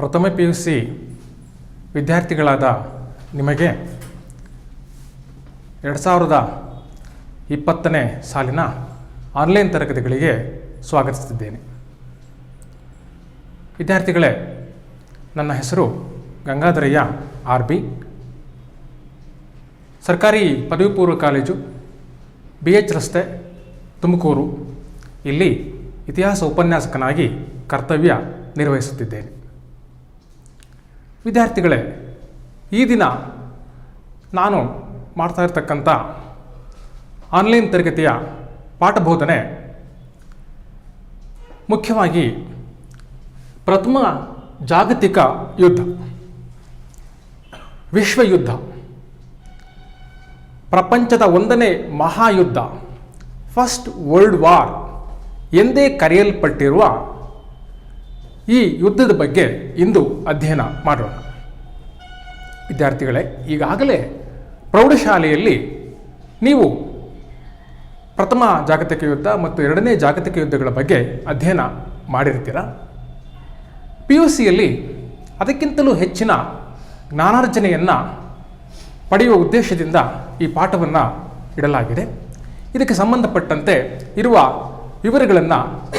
ಪ್ರಥಮ PUC ವಿದ್ಯಾರ್ಥಿಗಳಾದ ನಿಮಗೆ 2020ನೇ ಸಾಲಿನ ಆನ್ಲೈನ್ ತರಗತಿಗಳಿಗೆ ಸ್ವಾಗತಿಸುತ್ತಿದ್ದೇನೆ. ವಿದ್ಯಾರ್ಥಿಗಳೇ, ನನ್ನ ಹೆಸರು ಗಂಗಾಧರಯ್ಯ RB, ಸರ್ಕಾರಿ ಪದವಿ ಪೂರ್ವ ಕಾಲೇಜು, BH ರಸ್ತೆ, ತುಮಕೂರು. ಇಲ್ಲಿ ಇತಿಹಾಸ ಉಪನ್ಯಾಸಕನಾಗಿ ಕರ್ತವ್ಯ ನಿರ್ವಹಿಸುತ್ತಿದ್ದೇನೆ. ವಿದ್ಯಾರ್ಥಿಗಳೇ, ಈ ದಿನ ನಾನು ಮಾಡ್ತಾ ಇರತಕ್ಕಂಥ ಆನ್ಲೈನ್ ತರಗತಿಯ ಪಾಠಬೋಧನೆ ಮುಖ್ಯವಾಗಿ ಪ್ರಥಮ ಜಾಗತಿಕ ಯುದ್ಧ, ವಿಶ್ವಯುದ್ಧ, ಪ್ರಪಂಚದ 1ನೇ ಮಹಾಯುದ್ಧ, ಫಸ್ಟ್ ವರ್ಲ್ಡ್ ವಾರ್ ಎಂದೇ ಕರೆಯಲ್ಪಟ್ಟಿರುವ ಈ ಯುದ್ಧದ ಬಗ್ಗೆ ಇಂದು ಅಧ್ಯಯನ ಮಾಡೋಣ. ವಿದ್ಯಾರ್ಥಿಗಳೇ, ಈಗಾಗಲೇ ಪ್ರೌಢಶಾಲೆಯಲ್ಲಿ ನೀವು ಪ್ರಥಮ ಜಾಗತಿಕ ಯುದ್ಧ ಮತ್ತು 2ನೇ ಜಾಗತಿಕ ಯುದ್ಧಗಳ ಬಗ್ಗೆ ಅಧ್ಯಯನ ಮಾಡಿರ್ತೀರ. PUCಯಲ್ಲಿ ಅದಕ್ಕಿಂತಲೂ ಹೆಚ್ಚಿನ ಜ್ಞಾನಾರ್ಜನೆಯನ್ನು ಪಡೆಯುವ ಉದ್ದೇಶದಿಂದ ಈ ಪಾಠವನ್ನು ಇಡಲಾಗಿದೆ. ಇದಕ್ಕೆ ಸಂಬಂಧಪಟ್ಟಂತೆ ಇರುವ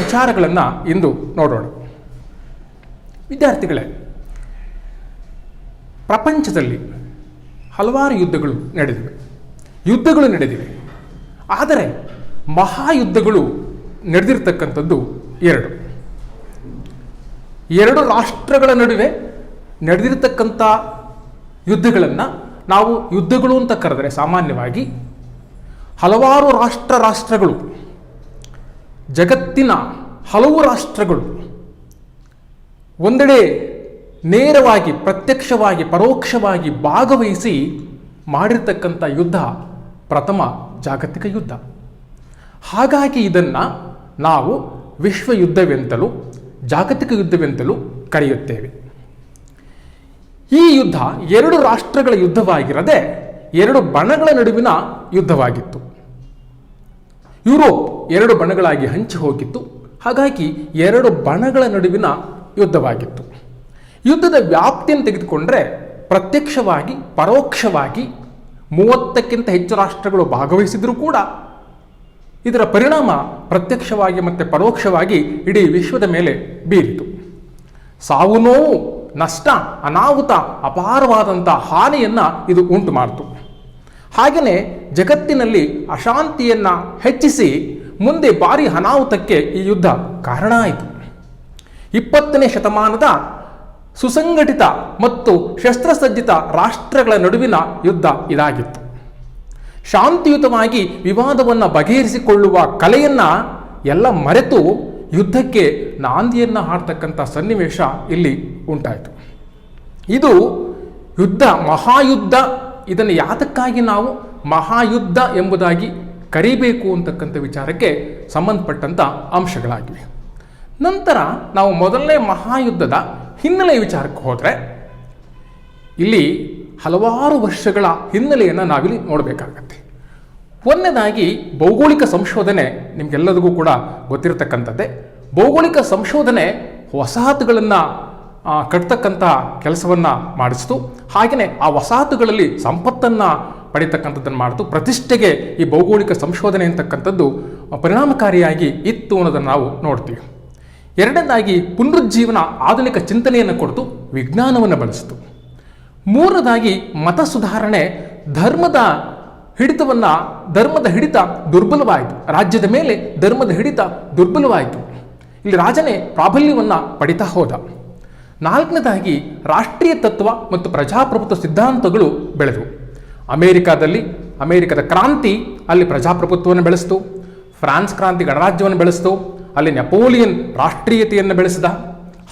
ವಿಚಾರಗಳನ್ನು ಇಂದು ನೋಡೋಣ. ವಿದ್ಯಾರ್ಥಿಗಳೇ, ಪ್ರಪಂಚದಲ್ಲಿ ಹಲವಾರು ಯುದ್ಧಗಳು ನಡೆದಿವೆ. ಆದರೆ ಮಹಾಯುದ್ಧಗಳು ನಡೆದಿರ್ತಕ್ಕಂಥದ್ದು ಎರಡು ರಾಷ್ಟ್ರಗಳ ನಡುವೆ ನಡೆದಿರ್ತಕ್ಕಂಥ ಯುದ್ಧಗಳನ್ನು ನಾವು ಯುದ್ಧಗಳು ಅಂತ ಕರೆದರೆ ಸಾಮಾನ್ಯವಾಗಿ ಹಲವಾರು ರಾಷ್ಟ್ರಗಳು, ಜಗತ್ತಿನ ಹಲವು ರಾಷ್ಟ್ರಗಳು ಒಂದೆಡೆ ನೇರವಾಗಿ, ಪ್ರತ್ಯಕ್ಷವಾಗಿ, ಪರೋಕ್ಷವಾಗಿ ಭಾಗವಹಿಸಿ ಮಾಡಿರ್ತಕ್ಕಂಥ ಯುದ್ಧ ಪ್ರಥಮ ಜಾಗತಿಕ ಯುದ್ಧ. ಹಾಗಾಗಿ ಇದನ್ನು ನಾವು ವಿಶ್ವಯುದ್ಧವೆಂತಲೂ ಜಾಗತಿಕ ಯುದ್ಧವೆಂತಲೂ ಕರೆಯುತ್ತೇವೆ. ಈ ಯುದ್ಧ 2 ರಾಷ್ಟ್ರಗಳ ಯುದ್ಧವಾಗಿರದೆ 2 ಬಣಗಳ ನಡುವಿನ ಯುದ್ಧವಾಗಿತ್ತು. ಯುರೋಪ್ 2 ಬಣಗಳಾಗಿ ಹಂಚಿ ಹೋಗಿತ್ತು. ಹಾಗಾಗಿ 2 ಬಣಗಳ ನಡುವಿನ ಯುದ್ಧವಾಗಿತ್ತು. ಯುದ್ಧದ ವ್ಯಾಪ್ತಿಯನ್ನು ತೆಗೆದುಕೊಂಡ್ರೆ ಪ್ರತ್ಯಕ್ಷವಾಗಿ, ಪರೋಕ್ಷವಾಗಿ 30ಕ್ಕಿಂತ ಹೆಚ್ಚು ರಾಷ್ಟ್ರಗಳು ಭಾಗವಹಿಸಿದರೂ ಕೂಡ ಇದರ ಪರಿಣಾಮ ಪ್ರತ್ಯಕ್ಷವಾಗಿ ಮತ್ತು ಪರೋಕ್ಷವಾಗಿ ಇಡೀ ವಿಶ್ವದ ಮೇಲೆ ಬೀರಿತು. ಸಾವು ನೋವು, ನಷ್ಟ, ಅನಾಹುತ, ಅಪಾರವಾದಂಥ ಹಾನಿಯನ್ನು ಇದು ಉಂಟು ಮಾಡಿತು. ಹಾಗೆಯೇ ಜಗತ್ತಿನಲ್ಲಿ ಅಶಾಂತಿಯನ್ನು ಹೆಚ್ಚಿಸಿ ಮುಂದೆ ಭಾರಿ ಅನಾಹುತಕ್ಕೆ ಈ ಯುದ್ಧ ಕಾರಣ ಆಯಿತು. 20ನೇ ಶತಮಾನದ ಸುಸಂಘಟಿತ ಮತ್ತು ಶಸ್ತ್ರಸಜ್ಜಿತ ರಾಷ್ಟ್ರಗಳ ನಡುವಿನ ಯುದ್ಧ ಇದಾಗಿತ್ತು. ಶಾಂತಿಯುತವಾಗಿ ವಿವಾದವನ್ನು ಬಗೆಹರಿಸಿಕೊಳ್ಳುವ ಕಲೆಯನ್ನು ಎಲ್ಲ ಮರೆತು ಯುದ್ಧಕ್ಕೆ ನಾಂದಿಯನ್ನು ಹಾಡ್ತಕ್ಕಂಥ ಸನ್ನಿವೇಶ ಇಲ್ಲಿ ಉಂಟಾಯಿತು. ಇದು ಯುದ್ಧ, ಮಹಾಯುದ್ಧ. ಇದನ್ನು ಯಾತಕ್ಕಾಗಿ ನಾವು ಮಹಾಯುದ್ಧ ಎಂಬುದಾಗಿ ಕರೀಬೇಕು ಅಂತಕ್ಕಂಥ ವಿಚಾರಕ್ಕೆ ಸಂಬಂಧಪಟ್ಟಂಥ ಅಂಶಗಳಾಗಿವೆ. ನಂತರ ನಾವು ಮೊದಲನೇ ಮಹಾಯುದ್ಧದ ಹಿನ್ನೆಲೆ ವಿಚಾರಕ್ಕೆ ಹೋದರೆ ಇಲ್ಲಿ ಹಲವಾರು ವರ್ಷಗಳ ಹಿನ್ನೆಲೆಯನ್ನು ನಾವಿಲ್ಲಿ ನೋಡಬೇಕಾಗತ್ತೆ. ಒಂದನೇದಾಗಿ ಭೌಗೋಳಿಕ ಸಂಶೋಧನೆ ನಿಮಗೆಲ್ಲರಿಗೂ ಕೂಡ ಗೊತ್ತಿರತಕ್ಕಂಥದ್ದೇ. ಭೌಗೋಳಿಕ ಸಂಶೋಧನೆ ವಸಾಹತುಗಳನ್ನು ಕಟ್ತಕ್ಕಂಥ ಕೆಲಸವನ್ನು ಮಾಡಿಸಿತು. ಹಾಗೆಯೇ ಆ ವಸಾಹತುಗಳಲ್ಲಿ ಸಂಪತ್ತನ್ನು ಪಡೀತಕ್ಕಂಥದ್ದನ್ನು ಮಾಡಿತು. ಪ್ರತಿಷ್ಠೆಗೆ ಈ ಭೌಗೋಳಿಕ ಸಂಶೋಧನೆ ಅಂತಕ್ಕಂಥದ್ದು ಪರಿಣಾಮಕಾರಿಯಾಗಿ ಇತ್ತು ಅನ್ನೋದನ್ನು ನಾವು ನೋಡ್ತೀವಿ. ಎರಡನೇದಾಗಿ ಪುನರುಜ್ಜೀವನ, ಆಧುನಿಕ ಚಿಂತನೆಯನ್ನು ಕೊಡ್ತು, ವಿಜ್ಞಾನವನ್ನು ಬಳಸಿತು. ಮೂರನೇದಾಗಿ ಮತ ಸುಧಾರಣೆ, ಧರ್ಮದ ಹಿಡಿತ ದುರ್ಬಲವಾಯಿತು. ರಾಜ್ಯದ ಮೇಲೆ ಧರ್ಮದ ಹಿಡಿತ ದುರ್ಬಲವಾಯಿತು. ಇಲ್ಲಿ ರಾಜನೇ ಪ್ರಾಬಲ್ಯವನ್ನು ಪಡಿತಾ ಹೋದ. ನಾಲ್ಕನೇದಾಗಿ ರಾಷ್ಟ್ರೀಯ ತತ್ವ ಮತ್ತು ಪ್ರಜಾಪ್ರಭುತ್ವ ಸಿದ್ಧಾಂತಗಳು ಬೆಳೆದವು. ಅಮೇರಿಕದ ಕ್ರಾಂತಿ ಅಲ್ಲಿ ಪ್ರಜಾಪ್ರಭುತ್ವವನ್ನು ಬೆಳೆಸಿತು. ಫ್ರಾನ್ಸ್ ಕ್ರಾಂತಿ ಗಣರಾಜ್ಯವನ್ನು ಬೆಳೆಸಿತು. ಅಲ್ಲಿ ನೆಪೋಲಿಯನ್ ರಾಷ್ಟ್ರೀಯತೆಯನ್ನು ಬೆಳೆಸಿದ.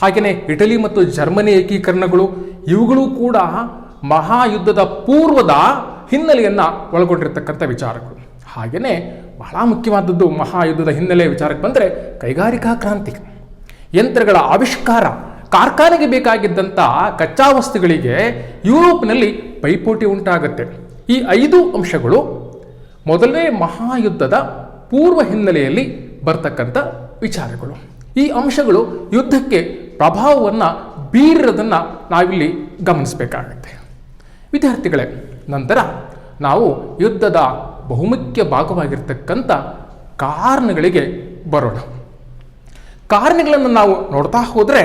ಹಾಗೆಯೇ ಇಟಲಿ ಮತ್ತು ಜರ್ಮನಿ ಏಕೀಕರಣಗಳು, ಇವುಗಳು ಕೂಡ ಮಹಾಯುದ್ಧದ ಪೂರ್ವದ ಹಿನ್ನೆಲೆಯನ್ನು ಒಳಗೊಂಡಿರ್ತಕ್ಕಂಥ ವಿಚಾರಗಳು. ಹಾಗೆಯೇ ಬಹಳ ಮುಖ್ಯವಾದದ್ದು ಮಹಾಯುದ್ಧದ ಹಿನ್ನೆಲೆ ವಿಚಾರಕ್ಕೆ ಬಂದರೆ ಕೈಗಾರಿಕಾ ಕ್ರಾಂತಿ, ಯಂತ್ರಗಳ ಆವಿಷ್ಕಾರ, ಕಾರ್ಖಾನೆಗೆ ಬೇಕಾಗಿದ್ದಂಥ ಕಚ್ಚಾ ವಸ್ತುಗಳಿಗೆ ಯುರೋಪ್ನಲ್ಲಿ ಪೈಪೋಟಿ ಉಂಟಾಗುತ್ತೆ. ಈ 5 ಅಂಶಗಳು ಮೊದಲನೇ ಮಹಾಯುದ್ಧದ ಪೂರ್ವ ಹಿನ್ನೆಲೆಯಲ್ಲಿ ಬರ್ತಕ್ಕಂಥ ವಿಚಾರಗಳು. ಈ ಅಂಶಗಳು ಯುದ್ಧಕ್ಕೆ ಪ್ರಭಾವವನ್ನು ಬೀರಿರೋದನ್ನು ನಾವಿಲ್ಲಿ ಗಮನಿಸಬೇಕಾಗತ್ತೆ. ವಿದ್ಯಾರ್ಥಿಗಳೇ, ನಂತರ ನಾವು ಯುದ್ಧದ ಬಹುಮುಖ್ಯ ಭಾಗವಾಗಿರ್ತಕ್ಕಂಥ ಕಾರಣಗಳಿಗೆ ಬರೋಣ. ಕಾರಣಗಳನ್ನು ನಾವು ನೋಡ್ತಾ ಹೋದರೆ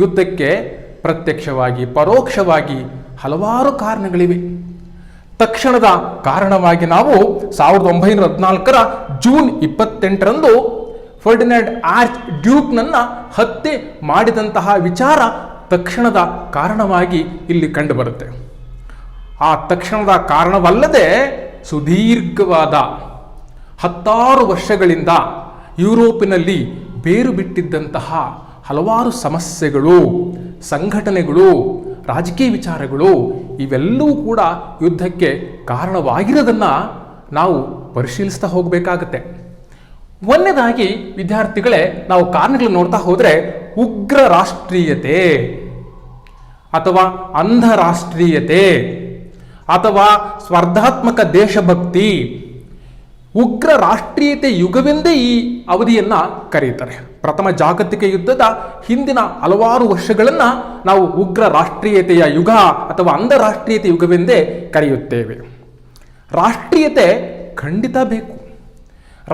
ಯುದ್ಧಕ್ಕೆ ಪ್ರತ್ಯಕ್ಷವಾಗಿ ಪರೋಕ್ಷವಾಗಿ ಹಲವಾರು ಕಾರಣಗಳಿವೆ. ತಕ್ಷಣದ ಕಾರಣವಾಗಿ ನಾವು 1914ರ ಜೂನ್ 28ರಂದು ಫರ್ಡಿನಾಂಡ್ ಆರ್ಚ್ ಡ್ಯೂಕ್ನನ್ನು ಹತ್ಯೆ ಮಾಡಿದಂತಹ ವಿಚಾರ ತಕ್ಷಣದ ಕಾರಣವಾಗಿ ಇಲ್ಲಿ ಕಂಡುಬರುತ್ತೆ. ಆ ತಕ್ಷಣದ ಕಾರಣವಲ್ಲದೆ ಸುದೀರ್ಘವಾದ 10 ವರ್ಷಗಳಿಂದ ಯುರೋಪಿನಲ್ಲಿ ಬೇರು ಬಿಟ್ಟಿದ್ದಂತಹ ಹಲವಾರು ಸಮಸ್ಯೆಗಳು, ಸಂಘಟನೆಗಳು, ರಾಜಕೀಯ ವಿಚಾರಗಳು ಇವೆಲ್ಲವೂ ಕೂಡ ಯುದ್ಧಕ್ಕೆ ಕಾರಣವಾಗಿರೋದನ್ನು ನಾವು ಪರಿಶೀಲಿಸ್ತಾ ಹೋಗಬೇಕಾಗತ್ತೆ. ಒಂದನೇದಾಗಿ ವಿದ್ಯಾರ್ಥಿಗಳೇ, ನಾವು ಕಾರಣಗಳನ್ನು ನೋಡ್ತಾ ಹೋದರೆ ಉಗ್ರ ರಾಷ್ಟ್ರೀಯತೆ ಅಥವಾ ಅಂಧ ರಾಷ್ಟ್ರೀಯತೆ ಅಥವಾ ಸ್ಪರ್ಧಾತ್ಮಕ ದೇಶಭಕ್ತಿ, ಉಗ್ರ ರಾಷ್ಟ್ರೀಯತೆ ಯುಗವೆಂದೇ ಈ ಅವಧಿಯನ್ನು ಕರೆಯುತ್ತಾರೆ. ಪ್ರಥಮ ಜಾಗತಿಕ ಯುದ್ಧದ ಹಿಂದಿನ ಹಲವಾರು ವರ್ಷಗಳನ್ನು ನಾವು ಉಗ್ರ ರಾಷ್ಟ್ರೀಯತೆಯ ಯುಗ ಅಥವಾ ಅಂಧರಾಷ್ಟ್ರೀಯತೆ ಯುಗವೆಂದೇ ಕರೆಯುತ್ತೇವೆ. ರಾಷ್ಟ್ರೀಯತೆ ಖಂಡಿತ ಬೇಕು.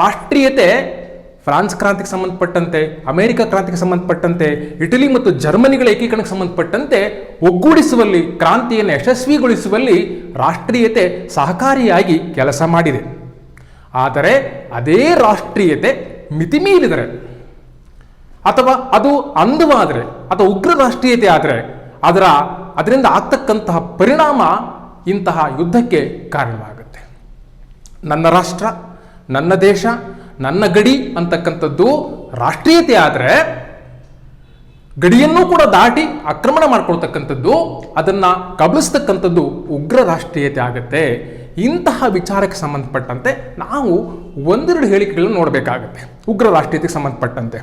ರಾಷ್ಟ್ರೀಯತೆ ಫ್ರಾನ್ಸ್ ಕ್ರಾಂತಿಗೆ ಸಂಬಂಧಪಟ್ಟಂತೆ, ಅಮೆರಿಕ ಕ್ರಾಂತಿಗೆ ಸಂಬಂಧಪಟ್ಟಂತೆ, ಇಟಲಿ ಮತ್ತು ಜರ್ಮನಿಗಳ ಏಕೀಕರಣಕ್ಕೆ ಸಂಬಂಧಪಟ್ಟಂತೆ ಒಗ್ಗೂಡಿಸುವಲ್ಲಿ, ಕ್ರಾಂತಿಯನ್ನು ಯಶಸ್ವಿಗೊಳಿಸುವಲ್ಲಿ ರಾಷ್ಟ್ರೀಯತೆ ಸಹಕಾರಿಯಾಗಿ ಕೆಲಸ ಮಾಡಿದೆ. ಆದರೆ ಅದೇ ರಾಷ್ಟ್ರೀಯತೆ ಮಿತಿಮೀರಿದರೆ ಅಥವಾ ಅದು ಅಂಧವಾದರೆ ಅಥವಾ ಉಗ್ರ ರಾಷ್ಟ್ರೀಯತೆ ಆದರೆ ಅದರಿಂದ ಆಗ್ತಕ್ಕಂತಹ ಪರಿಣಾಮ ಇಂತಹ ಯುದ್ಧಕ್ಕೆ ಕಾರಣವಾಗುತ್ತೆ. ನನ್ನ ರಾಷ್ಟ್ರ, ನನ್ನ ದೇಶ, ನನ್ನ ಗಡಿ ಅಂತಕ್ಕಂಥದ್ದು ರಾಷ್ಟ್ರೀಯತೆ ಆದರೆ ಗಡಿಯನ್ನು ಕೂಡ ದಾಟಿ ಆಕ್ರಮಣ ಮಾಡ್ಕೊಳ್ತಕ್ಕಂಥದ್ದು, ಅದನ್ನು ಕಬಳಿಸ್ತಕ್ಕಂಥದ್ದು ಉಗ್ರ ರಾಷ್ಟ್ರೀಯತೆ ಆಗುತ್ತೆ. ಇಂತಹ ವಿಚಾರಕ್ಕೆ ಸಂಬಂಧಪಟ್ಟಂತೆ ನಾವು ಒಂದೆರಡು ಹೇಳಿಕೆಗಳನ್ನು ನೋಡಬೇಕಾಗತ್ತೆ. ಉಗ್ರ ರಾಷ್ಟ್ರೀಯತೆಗೆ ಸಂಬಂಧಪಟ್ಟಂತೆ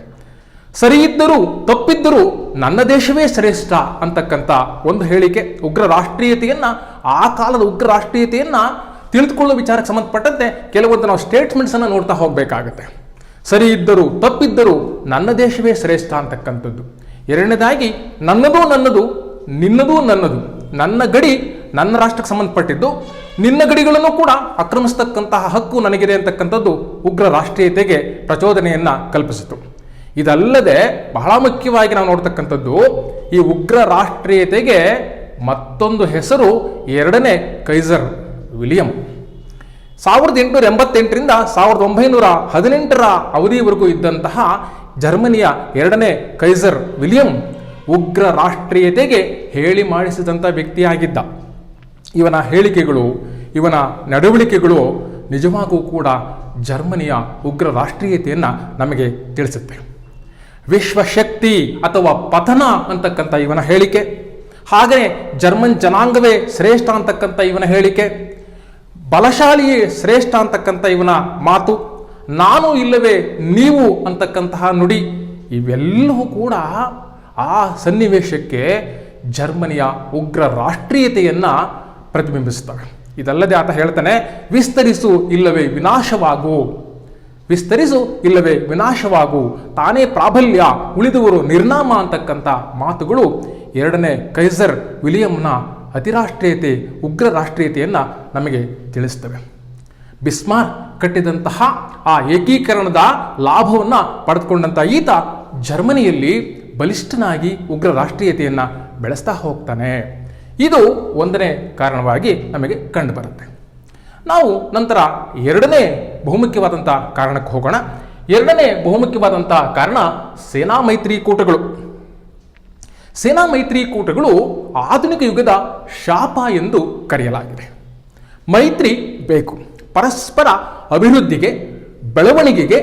ಸರಿ ಇದ್ದರೂ ತಪ್ಪಿದ್ದರೂ ನನ್ನ ದೇಶವೇ ಶ್ರೇಷ್ಠ ಅಂತಕ್ಕಂಥ ಒಂದು ಹೇಳಿಕೆ, ಉಗ್ರ ರಾಷ್ಟ್ರೀಯತೆಯನ್ನು, ಆ ಕಾಲದ ಉಗ್ರ ರಾಷ್ಟ್ರೀಯತೆಯನ್ನು ತಿಳಿದುಕೊಳ್ಳುವ ವಿಚಾರಕ್ಕೆ ಸಂಬಂಧಪಟ್ಟಂತೆ ಕೆಲವೊಂದು ನಾವು ಸ್ಟೇಟ್ಮೆಂಟ್ಸನ್ನು ನೋಡ್ತಾ ಹೋಗಬೇಕಾಗುತ್ತೆ. ಸರಿ ಇದ್ದರೂ ತಪ್ಪಿದ್ದರೂ ನನ್ನ ದೇಶವೇ ಶ್ರೇಷ್ಠ ಅಂತಕ್ಕಂಥದ್ದು. ಎರಡನೇದಾಗಿ ನನ್ನದು, ನಿನ್ನದೂ ನನ್ನದು, ನನ್ನ ಗಡಿ ನನ್ನ ರಾಷ್ಟ್ರಕ್ಕೆ ಸಂಬಂಧಪಟ್ಟಿದ್ದು, ನಿನ್ನ ಗಡಿಗಳನ್ನು ಕೂಡ ಆಕ್ರಮಿಸ್ತಕ್ಕಂತಹ ಹಕ್ಕು ನನಗಿದೆ ಅಂತಕ್ಕಂಥದ್ದು ಉಗ್ರ ರಾಷ್ಟ್ರೀಯತೆಗೆ ಪ್ರಚೋದನೆಯನ್ನು ಕಲ್ಪಿಸಿತು. ಇದಲ್ಲದೆ ಬಹಳ ಮುಖ್ಯವಾಗಿ ನಾವು ನೋಡ್ತಕ್ಕಂಥದ್ದು ಈ ಉಗ್ರ ರಾಷ್ಟ್ರೀಯತೆಗೆ ಮತ್ತೊಂದು ಹೆಸರು ಎರಡನೇ ಕೈಸರ್ ವಿಲಿಯಂ. 1888ರಿಂದ 1918ರ ಅವಧಿಯವರೆಗೂ ಇದ್ದಂತಹ ಜರ್ಮನಿಯ ಎರಡನೇ ಕೈಸರ್ ವಿಲಿಯಂ ಉಗ್ರ ರಾಷ್ಟ್ರೀಯತೆಗೆ ಹೇಳಿ ಮಾಡಿಸಿದಂಥ ವ್ಯಕ್ತಿಯಾಗಿದ್ದ. ಇವನ ಹೇಳಿಕೆಗಳು, ಇವನ ನಡವಳಿಕೆಗಳು ನಿಜವಾಗೂ ಕೂಡ ಜರ್ಮನಿಯ ಉಗ್ರ ರಾಷ್ಟ್ರೀಯತೆಯನ್ನು ನಮಗೆ ತಿಳಿಸುತ್ತೆ. ವಿಶ್ವಶಕ್ತಿ ಅಥವಾ ಪತನ ಅಂತಕ್ಕಂಥ ಇವನ ಹೇಳಿಕೆ, ಹಾಗೆಯೇ ಜರ್ಮನ್ ಜನಾಂಗವೇ ಶ್ರೇಷ್ಠ ಅಂತಕ್ಕಂಥ ಇವನ ಹೇಳಿಕೆ, ಬಲಶಾಲಿಯೇ ಶ್ರೇಷ್ಠ ಅಂತಕ್ಕಂಥ ಇವನ ಮಾತು, ನಾನು ಇಲ್ಲವೇ ನೀವು ಅಂತಕ್ಕಂತಹ ನುಡಿ, ಇವೆಲ್ಲವೂ ಕೂಡ ಆ ಸನ್ನಿವೇಶಕ್ಕೆ ಜರ್ಮನಿಯ ಉಗ್ರ ರಾಷ್ಟ್ರೀಯತೆಯನ್ನು ಪ್ರತಿಬಿಂಬಿಸುತ್ತವೆ. ಇದಲ್ಲದೆ ಆತ ಹೇಳ್ತಾನೆ, ವಿಸ್ತರಿಸು ಇಲ್ಲವೇ ವಿನಾಶವಾಗು, ವಿಸ್ತರಿಸು ಇಲ್ಲವೇ ವಿನಾಶವಾಗು, ತಾನೇ ಪ್ರಾಬಲ್ಯ, ಉಳಿದವರು ನಿರ್ನಾಮ ಅಂತಕ್ಕಂಥ ಮಾತುಗಳು ಎರಡನೇ ಕೈಸರ್ ವಿಲಿಯಂನ ಅತಿರಾಷ್ಟ್ರೀಯತೆ, ಉಗ್ರ ರಾಷ್ಟ್ರೀಯತೆಯನ್ನು ನಮಗೆ ತಿಳಿಸ್ತವೆ. ಬಿಸ್ಮಾರ್ಕ್ ಕಟ್ಟಿದಂತಹ ಆ ಏಕೀಕರಣದ ಲಾಭವನ್ನು ಪಡೆದುಕೊಂಡಂಥ ಈತ ಜರ್ಮನಿಯಲ್ಲಿ ಬಲಿಷ್ಠನಾಗಿ ಉಗ್ರ ರಾಷ್ಟ್ರೀಯತೆಯನ್ನು ಬೆಳೆಸ್ತಾ ಹೋಗ್ತಾನೆ. ಇದು ಒಂದನೇ ಕಾರಣವಾಗಿ ನಮಗೆ ಕಂಡುಬರುತ್ತೆ. ನಾವು ನಂತರ ಎರಡನೇ ಬಹುಮುಖ್ಯವಾದಂಥ ಕಾರಣಕ್ಕೆ ಹೋಗೋಣ. ಎರಡನೇ ಬಹುಮುಖ್ಯವಾದಂಥ ಕಾರಣ ಸೇನಾ ಮೈತ್ರಿಕೂಟಗಳು. ಸೇನಾ ಮೈತ್ರಿಕೂಟಗಳು ಆಧುನಿಕ ಯುಗದ ಶಾಪ ಎಂದು ಕರೆಯಲಾಗಿದೆ. ಮೈತ್ರಿ ಬೇಕು, ಪರಸ್ಪರ ಅಭಿವೃದ್ಧಿಗೆ, ಬೆಳವಣಿಗೆಗೆ,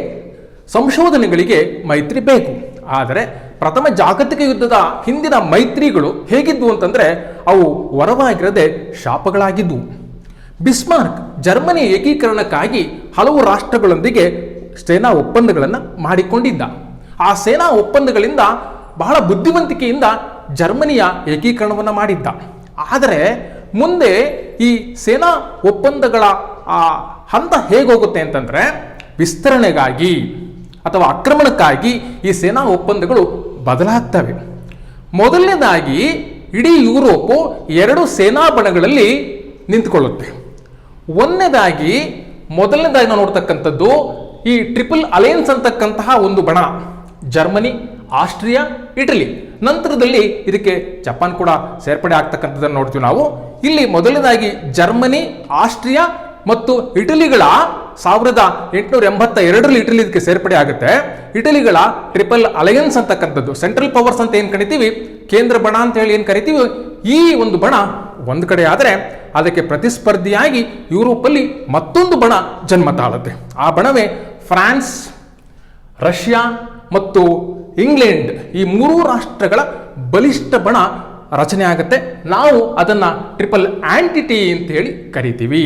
ಸಂಶೋಧನೆಗಳಿಗೆ ಮೈತ್ರಿ ಬೇಕು. ಆದರೆ ಪ್ರಥಮ ಜಾಗತಿಕ ಯುದ್ಧದ ಹಿಂದಿನ ಮೈತ್ರಿಗಳು ಹೇಗಿದ್ವು ಅಂತಂದರೆ ಅವು ವರವಾಗಿರದೆ ಶಾಪಗಳಾಗಿದ್ವು. ಬಿಸ್ಮಾರ್ಕ್ ಜರ್ಮನಿ ಏಕೀಕರಣಕ್ಕಾಗಿ ಹಲವು ರಾಷ್ಟ್ರಗಳೊಂದಿಗೆ ಸೇನಾ ಒಪ್ಪಂದಗಳನ್ನು ಮಾಡಿಕೊಂಡಿದ್ದ. ಆ ಸೇನಾ ಒಪ್ಪಂದಗಳಿಂದ ಬಹಳ ಬುದ್ಧಿವಂತಿಕೆಯಿಂದ ಜರ್ಮನಿಯ ಏಕೀಕರಣವನ್ನು ಮಾಡಿದ್ದ. ಆದರೆ ಮುಂದೆ ಈ ಸೇನಾ ಒಪ್ಪಂದಗಳ ಆ ಹಂತ ಹೇಗೋಗುತ್ತೆ ಅಂತಂದರೆ ವಿಸ್ತರಣೆಗಾಗಿ ಅಥವಾ ಆಕ್ರಮಣಕ್ಕಾಗಿ ಈ ಸೇನಾ ಒಪ್ಪಂದಗಳು ಬದಲಾಗ್ತವೆ. ಮೊದಲನೇದಾಗಿ ಇಡೀ ಯುರೋಪು ಎರಡು ಸೇನಾ ಬಣಗಳಲ್ಲಿ ನಿಂತುಕೊಳ್ಳುತ್ತೆ. ಮೊದಲನೇದಾಗಿ ನಾವು ನೋಡ್ತಕ್ಕಂಥದ್ದು ಈ ಟ್ರಿಪಲ್ ಅಲಯನ್ಸ್ ಅಂತಕ್ಕಂತಹ ಒಂದು ಬಣ, ಜರ್ಮನಿ, ಆಸ್ಟ್ರಿಯಾ, ಇಟಲಿ. ನಂತರದಲ್ಲಿ ಇದಕ್ಕೆ ಜಪಾನ್ ಕೂಡ ಸೇರ್ಪಡೆ ಆಗ್ತಕ್ಕಂಥದ್ದನ್ನು ನೋಡ್ತೀವಿ ನಾವು. ಇಲ್ಲಿ ಮೊದಲನೇದಾಗಿ ಜರ್ಮನಿ, ಆಸ್ಟ್ರಿಯಾ ಮತ್ತು ಇಟಲಿಗಳ 1882ರಲ್ಲಿ ಇಟಲಿ ಇದಕ್ಕೆ ಸೇರ್ಪಡೆ ಆಗುತ್ತೆ. ಇಟಲಿಗಳ ಟ್ರಿಪಲ್ ಅಲಯನ್ಸ್ ಅಂತಕ್ಕಂಥದ್ದು, ಸೆಂಟ್ರಲ್ ಪವರ್ಸ್ ಅಂತ ಏನು ಕರಿತೀವಿ, ಕೇಂದ್ರ ಬಣ ಅಂತ ಹೇಳಿ ಏನು ಕರಿತೀವಿ, ಈ ಒಂದು ಬಣ ಒಂದು ಕಡೆ ಆದರೆ ಅದಕ್ಕೆ ಪ್ರತಿಸ್ಪರ್ಧಿಯಾಗಿ ಯುರೋಪಲ್ಲಿ ಮತ್ತೊಂದು ಬಣ ಜನ್ಮ ತಾಳುತ್ತೆ. ಆ ಬಣವೇ ಫ್ರಾನ್ಸ್, ರಷ್ಯಾ ಮತ್ತು ಇಂಗ್ಲೆಂಡ್, ಈ ಮೂರೂ ರಾಷ್ಟ್ರಗಳ ಬಲಿಷ್ಠ ಬಣ ರಚನೆ ಆಗುತ್ತೆ. ನಾವು ಅದನ್ನ ಟ್ರಿಪಲ್ ಆಂಟಿಟಿ ಅಂತ ಹೇಳಿ ಕರಿತೀವಿ.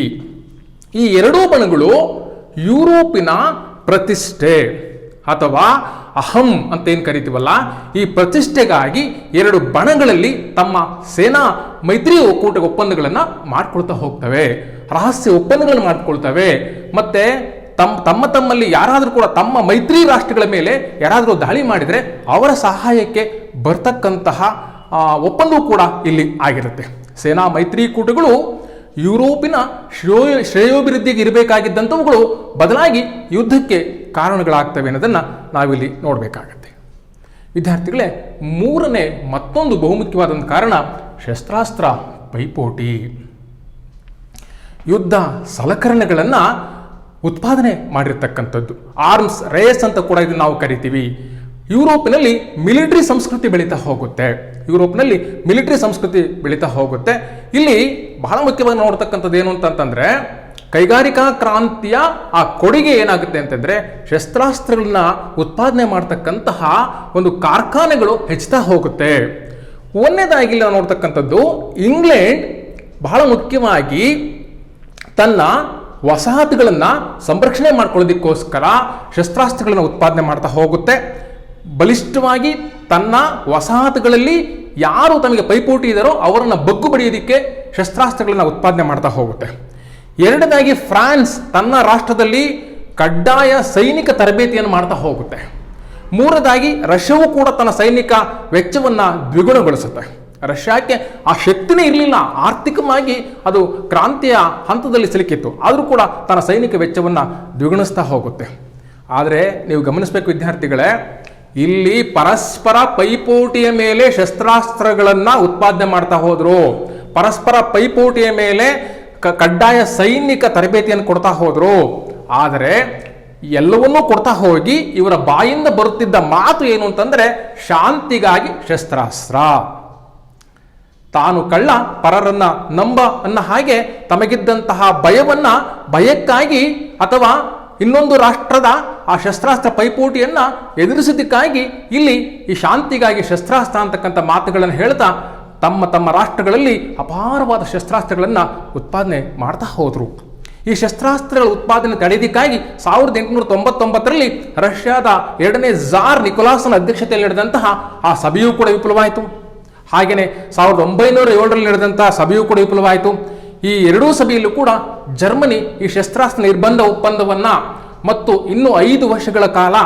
ಈ ಎರಡೂ ಬಣಗಳು ಯುರೋಪಿನ ಪ್ರತಿಷ್ಠೆ ಅಥವಾ ಅಹಂ ಅಂತ ಏನು ಕರಿತೀವಲ್ಲ, ಈ ಪ್ರತಿಷ್ಠೆಗಾಗಿ ಎರಡು ಬಣಗಳಲ್ಲಿ ತಮ್ಮ ಸೇನಾ ಮೈತ್ರಿ ಒಕ್ಕೂಟ ಒಪ್ಪಂದಗಳನ್ನು ಮಾಡ್ಕೊಳ್ತಾ ಹೋಗ್ತವೆ, ರಹಸ್ಯ ಒಪ್ಪಂದಗಳನ್ನು ಮಾಡ್ಕೊಳ್ತವೆ. ಮತ್ತೆ ತಮ್ಮಲ್ಲಿ ಯಾರಾದರೂ ಕೂಡ ತಮ್ಮ ಮೈತ್ರಿ ರಾಷ್ಟ್ರಗಳ ಮೇಲೆ ಯಾರಾದರೂ ದಾಳಿ ಮಾಡಿದರೆ ಅವರ ಸಹಾಯಕ್ಕೆ ಬರ್ತಕ್ಕಂತಹ ಒಪ್ಪಂದವೂ ಕೂಡ ಇಲ್ಲಿ ಆಗಿರುತ್ತೆ. ಸೇನಾ ಮೈತ್ರಿಕೂಟಗಳು ಯುರೋಪಿನ ಶ್ರೇಯೋಭಿವೃದ್ಧಿಗೆ ಇರಬೇಕಾಗಿದ್ದಂಥವುಗಳು ಬದಲಾಗಿ ಯುದ್ಧಕ್ಕೆ ಕಾರಣಗಳಾಗ್ತವೆ ಅನ್ನೋದನ್ನು ನಾವಿಲ್ಲಿ ನೋಡಬೇಕಾಗತ್ತೆ. ವಿದ್ಯಾರ್ಥಿಗಳೇ, ಮೂರನೇ ಮತ್ತೊಂದು ಬಹುಮುಖ್ಯವಾದಂಥ ಕಾರಣ ಶಸ್ತ್ರಾಸ್ತ್ರ ಪೈಪೋಟಿ. ಯುದ್ಧ ಸಲಕರಣೆಗಳನ್ನು ಉತ್ಪಾದನೆ ಮಾಡಿರ್ತಕ್ಕಂಥದ್ದು, ಆರ್ಮ್ಸ್ ರೇಸ್ ಅಂತ ಕೂಡ ಇದನ್ನು ನಾವು ಕರಿತೀವಿ. ಯುರೋಪಿನಲ್ಲಿ ಮಿಲಿಟರಿ ಸಂಸ್ಕೃತಿ ಬೆಳೀತಾ ಹೋಗುತ್ತೆ. ಇಲ್ಲಿ ಬಹಳ ಮುಖ್ಯವಾಗಿ ನೋಡ್ತಕ್ಕಂಥದ್ದು ಏನು ಅಂತಂದ್ರೆ, ಕೈಗಾರಿಕಾ ಕ್ರಾಂತಿಯ ಆ ಕೊಡುಗೆ ಏನಾಗುತ್ತೆ ಅಂತಂದ್ರೆ, ಶಸ್ತ್ರಾಸ್ತ್ರಗಳನ್ನ ಉತ್ಪಾದನೆ ಮಾಡ್ತಕ್ಕಂತಹ ಒಂದು ಕಾರ್ಖಾನೆಗಳು ಹೆಚ್ಚುತ್ತಾ ಹೋಗುತ್ತೆ. ಒಂದನೇದಾಗಿ ನಾವು ನೋಡ್ತಕ್ಕಂಥದ್ದು, ಇಂಗ್ಲೆಂಡ್ ಬಹಳ ಮುಖ್ಯವಾಗಿ ತನ್ನ ವಸಾಹತುಗಳನ್ನು ಸಂರಕ್ಷಣೆ ಮಾಡ್ಕೊಳ್ಳೋದಕ್ಕೋಸ್ಕರ ಶಸ್ತ್ರಾಸ್ತ್ರಗಳನ್ನು ಉತ್ಪಾದನೆ ಮಾಡ್ತಾ ಹೋಗುತ್ತೆ. ಬಲಿಷ್ಠವಾಗಿ ತನ್ನ ವಸಾಹತುಗಳಲ್ಲಿ ಯಾರು ತಮಗೆ ಪೈಪೋಟಿ ಇದ್ದಾರೋ ಅವರನ್ನು ಬಗ್ಗು ಬಡಿಯೋದಕ್ಕೆ ಶಸ್ತ್ರಾಸ್ತ್ರಗಳನ್ನು ಉತ್ಪಾದನೆ ಮಾಡ್ತಾ ಹೋಗುತ್ತೆ. ಎರಡನೇದಾಗಿ ಫ್ರಾನ್ಸ್ ತನ್ನ ರಾಷ್ಟ್ರದಲ್ಲಿ ಕಡ್ಡಾಯ ಸೈನಿಕ ತರಬೇತಿಯನ್ನು ಮಾಡ್ತಾ ಹೋಗುತ್ತೆ. ಮೂರನೇದಾಗಿ ರಷ್ಯಾವು ಕೂಡ ತನ್ನ ಸೈನಿಕ ವೆಚ್ಚವನ್ನು ದ್ವಿಗುಣಗೊಳಿಸುತ್ತೆ. ರಷ್ಯಾಕ್ಕೆ ಆ ಶಕ್ತಿನೇ ಇರಲಿಲ್ಲ, ಆರ್ಥಿಕವಾಗಿ ಅದು ಕ್ರಾಂತಿಯ ಹಂತದಲ್ಲಿ ಸಿಲುಕಿತ್ತು, ಆದರೂ ಕೂಡ ತನ್ನ ಸೈನಿಕ ವೆಚ್ಚವನ್ನು ದ್ವಿಗುಣಿಸ್ತಾ ಹೋಗುತ್ತೆ. ಆದರೆ ನೀವು ಗಮನಿಸಬೇಕು ವಿದ್ಯಾರ್ಥಿಗಳೇ, ಇಲ್ಲಿ ಪರಸ್ಪರ ಪೈಪೋಟಿಯ ಮೇಲೆ ಶಸ್ತ್ರಾಸ್ತ್ರಗಳನ್ನು ಉತ್ಪಾದನೆ ಮಾಡ್ತಾ ಹೋದ್ರು, ಪರಸ್ಪರ ಪೈಪೋಟಿಯ ಮೇಲೆ ಕಡ್ಡಾಯ ಸೈನಿಕ ತರಬೇತಿಯನ್ನು ಕೊಡ್ತಾ ಹೋದ್ರು. ಆದರೆ ಎಲ್ಲವನ್ನೂ ಕೊಡ್ತಾ ಹೋಗಿ ಇವರ ಬಾಯಿಂದ ಬರುತ್ತಿದ್ದ ಮಾತು ಏನು ಅಂತಂದ್ರೆ, ಶಾಂತಿಗಾಗಿ ಶಸ್ತ್ರಾಸ್ತ್ರ, ತಾನು ಕಳ್ಳ ಪರರನ್ನ ನಂಬ ಅನ್ನ ಹಾಗೆ ತಮಗಿದ್ದಂತಹ ಭಯಕ್ಕಾಗಿ ಅಥವಾ ಇನ್ನೊಂದು ರಾಷ್ಟ್ರದ ಆ ಶಸ್ತ್ರಾಸ್ತ್ರ ಪೈಪೋಟಿಯನ್ನ ಎದುರಿಸೋದಕ್ಕಾಗಿ ಇಲ್ಲಿ ಈ ಶಾಂತಿಗಾಗಿ ಶಸ್ತ್ರಾಸ್ತ್ರ ಅಂತಕ್ಕಂಥ ಮಾತುಗಳನ್ನು ಹೇಳ್ತಾ ತಮ್ಮ ರಾಷ್ಟ್ರಗಳಲ್ಲಿ ಅಪಾರವಾದ ಶಸ್ತ್ರಾಸ್ತ್ರಗಳನ್ನು ಉತ್ಪಾದನೆ ಮಾಡ್ತಾ ಹೋದ್ರು. ಈ ಶಸ್ತ್ರಾಸ್ತ್ರಗಳ ಉತ್ಪಾದನೆ ತಡೆಯೋದಕ್ಕಾಗಿ 1899ರಲ್ಲಿ ರಷ್ಯಾದ 2ನೇ ಝಾರ್ ನಿಕೋಲಾಸನ ಅಧ್ಯಕ್ಷತೆಯಲ್ಲಿ ನಡೆದಂತಹ ಆ ಸಭೆಯೂ ಕೂಡ ವಿಫಲವಾಯಿತು. ಹಾಗೆಯೇ 1907ರಲ್ಲಿ ನಡೆದಂತಹ ಸಭೆಯೂ ಕೂಡ ವಿಫಲವಾಯಿತು. ಈ ಎರಡೂ ಸಭೆಯಲ್ಲೂ ಕೂಡ ಜರ್ಮನಿ ಈ ಶಸ್ತ್ರಾಸ್ತ್ರ ನಿರ್ಬಂಧ ಒಪ್ಪಂದವನ್ನ ಮತ್ತು ಇನ್ನು 5 ವರ್ಷಗಳ ಕಾಲ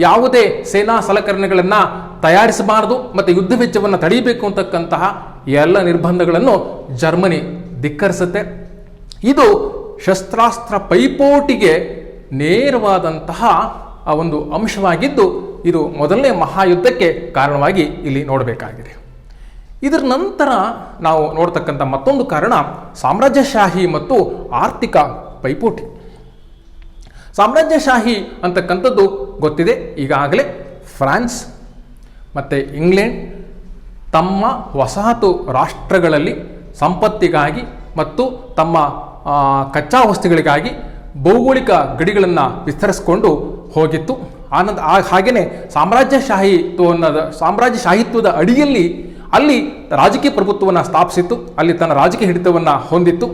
ಯಾವುದೇ ಸೇನಾ ಸಲಕರಣೆಗಳನ್ನು ತಯಾರಿಸಬಾರದು ಮತ್ತು ಯುದ್ಧ ವೆಚ್ಚವನ್ನು ತಡೆಯಬೇಕು ಅಂತಕ್ಕಂತಹ ಎಲ್ಲ ನಿರ್ಬಂಧಗಳನ್ನು ಜರ್ಮನಿ ಧಿಕ್ಕರಿಸುತ್ತೆ. ಇದು ಶಸ್ತ್ರಾಸ್ತ್ರ ಪೈಪೋಟಿಗೆ ನೇರವಾದಂತಹ ಒಂದು ಅಂಶವಾಗಿದ್ದು, ಇದು ಮೊದಲನೇ ಮಹಾಯುದ್ಧಕ್ಕೆ ಕಾರಣವಾಗಿ ಇಲ್ಲಿ ನೋಡಬೇಕಾಗಿದೆ. ಇದರ ನಂತರ ನಾವು ನೋಡ್ತಕ್ಕಂಥ ಮತ್ತೊಂದು ಕಾರಣ ಸಾಮ್ರಾಜ್ಯಶಾಹಿ ಮತ್ತು ಆರ್ಥಿಕ ಪೈಪೋಟಿ. ಸಾಮ್ರಾಜ್ಯಶಾಹಿ ಅಂತಕ್ಕಂಥದ್ದು ಗೊತ್ತಿದೆ ಈಗಾಗಲೇ. ಫ್ರಾನ್ಸ್ ಮತ್ತು ಇಂಗ್ಲೆಂಡ್ ತಮ್ಮ ವಸಾಹತು ರಾಷ್ಟ್ರಗಳಲ್ಲಿ ಸಂಪತ್ತಿಗಾಗಿ ಮತ್ತು ತಮ್ಮ ಕಚ್ಚಾ ವಸ್ತುಗಳಿಗಾಗಿ ಭೌಗೋಳಿಕ ಗಡಿಗಳನ್ನು ವಿಸ್ತರಿಸಿಕೊಂಡು ಹೋಗಿತ್ತು. ಹಾಗೆಯೇ ಸಾಮ್ರಾಜ್ಯಶಾಹಿತ್ವದ ಅಡಿಯಲ್ಲಿ ಅಲ್ಲಿ ರಾಜಕೀಯ ಪ್ರಭುತ್ವವನ್ನು ಸ್ಥಾಪಿಸಿತ್ತು, ಅಲ್ಲಿ ತನ್ನ ರಾಜಕೀಯ ಹಿಡಿತವನ್ನು ಹೊಂದಿತ್ತು.